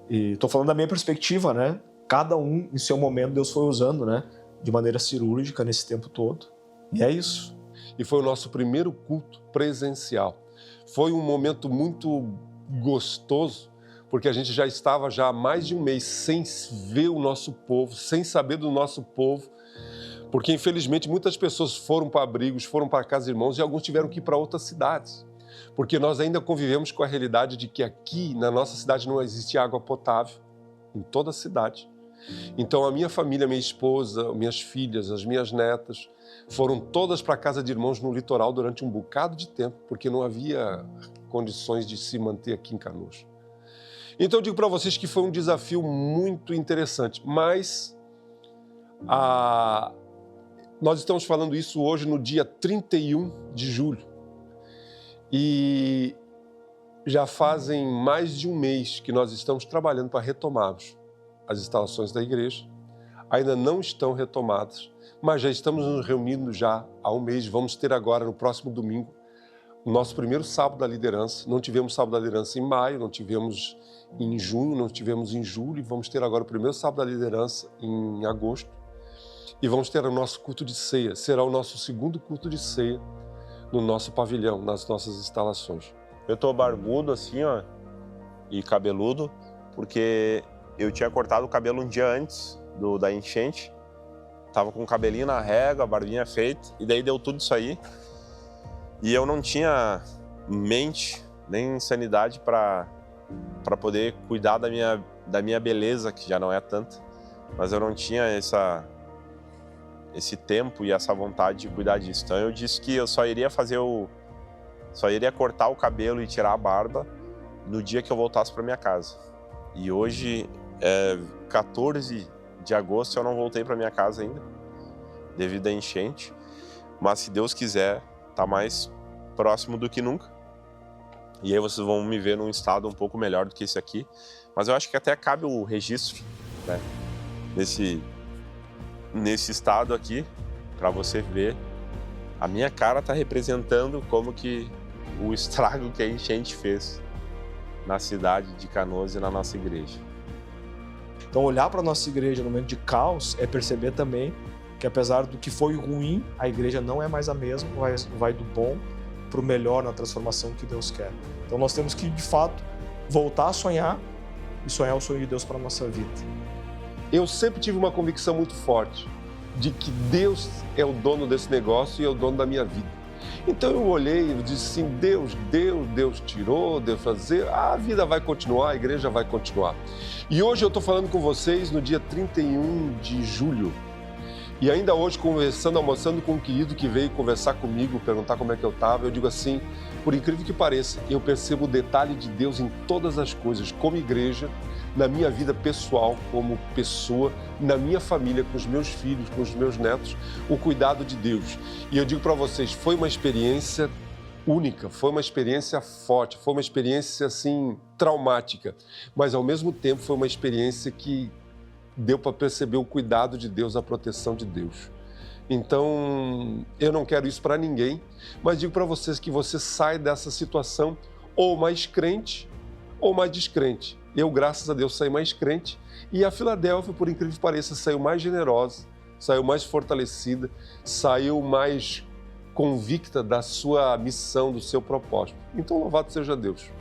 E estou falando da minha perspectiva, né? Cada um, em seu momento, Deus foi usando, né? De maneira cirúrgica nesse tempo todo. E é isso. E foi o nosso primeiro culto presencial. Foi um momento muito gostoso, porque a gente já estava há mais de um mês sem ver o nosso povo, sem saber do nosso povo, porque infelizmente muitas pessoas foram para abrigos, foram para casa de irmãos e alguns tiveram que ir para outras cidades, porque nós ainda convivemos com a realidade de que aqui na nossa cidade não existe água potável, em toda a cidade. Então a minha família, minha esposa, minhas filhas, as minhas netas, foram todas para a casa de irmãos no litoral durante um bocado de tempo, porque não havia condições de se manter aqui em Canoas. Então eu digo para vocês que foi um desafio muito interessante, mas nós estamos falando isso hoje no dia 31 de julho e já fazem mais de um mês que nós estamos trabalhando para retomarmos as instalações da igreja, ainda não estão retomadas, mas já estamos nos reunindo já há um mês. Vamos ter agora, no próximo domingo, o nosso primeiro sábado da liderança. Não tivemos sábado da liderança em maio, não tivemos em junho, não tivemos em julho. Vamos ter agora o primeiro sábado da liderança em agosto. E vamos ter o nosso culto de ceia. Será o nosso segundo culto de ceia no nosso pavilhão, nas nossas instalações. Eu tô barbudo assim, ó, e cabeludo, porque eu tinha cortado o cabelo um dia antes da enchente. Tava com o cabelinho na régua, a barbinha feita, e daí deu tudo isso aí. E eu não tinha mente, nem sanidade para poder cuidar da minha beleza, que já não é tanta. Mas eu não tinha esse tempo e essa vontade de cuidar disso. Então eu disse que eu só iria cortar o cabelo e tirar a barba no dia que eu voltasse para minha casa. E hoje é 14 de agosto, eu não voltei para minha casa ainda, devido à enchente. Mas se Deus quiser, tá mais próximo do que nunca. E aí vocês vão me ver num estado um pouco melhor do que esse aqui. Mas eu acho que até cabe o registro, né, nesse estado aqui, para você ver. A minha cara tá representando como que o estrago que a enchente fez na cidade de Canoas e na nossa igreja. Então, olhar para a nossa igreja no momento de caos é perceber também que, apesar do que foi ruim, a igreja não é mais a mesma, vai do bom para o melhor na transformação que Deus quer. Então, nós temos que, de fato, voltar a sonhar e sonhar o sonho de Deus para a nossa vida. Eu sempre tive uma convicção muito forte de que Deus é o dono desse negócio e é o dono da minha vida. Então eu olhei e disse assim, Deus tirou, Deus fazer, a vida vai continuar, a igreja vai continuar. E hoje eu estou falando com vocês no dia 31 de julho. E ainda hoje, almoçando com um querido que veio conversar comigo, perguntar como é que eu estava, eu digo assim, por incrível que pareça, eu percebo o detalhe de Deus em todas as coisas, como igreja, na minha vida pessoal, como pessoa, na minha família, com os meus filhos, com os meus netos, o cuidado de Deus. E eu digo para vocês, foi uma experiência única, foi uma experiência forte, foi uma experiência, assim, traumática, mas ao mesmo tempo foi uma experiência que deu para perceber o cuidado de Deus, a proteção de Deus. Então, eu não quero isso para ninguém, mas digo para vocês que você sai dessa situação ou mais crente ou mais descrente. Eu, graças a Deus, saí mais crente e a Filadélfia, por incrível que pareça, saiu mais generosa, saiu mais fortalecida, saiu mais convicta da sua missão, do seu propósito. Então, louvado seja Deus.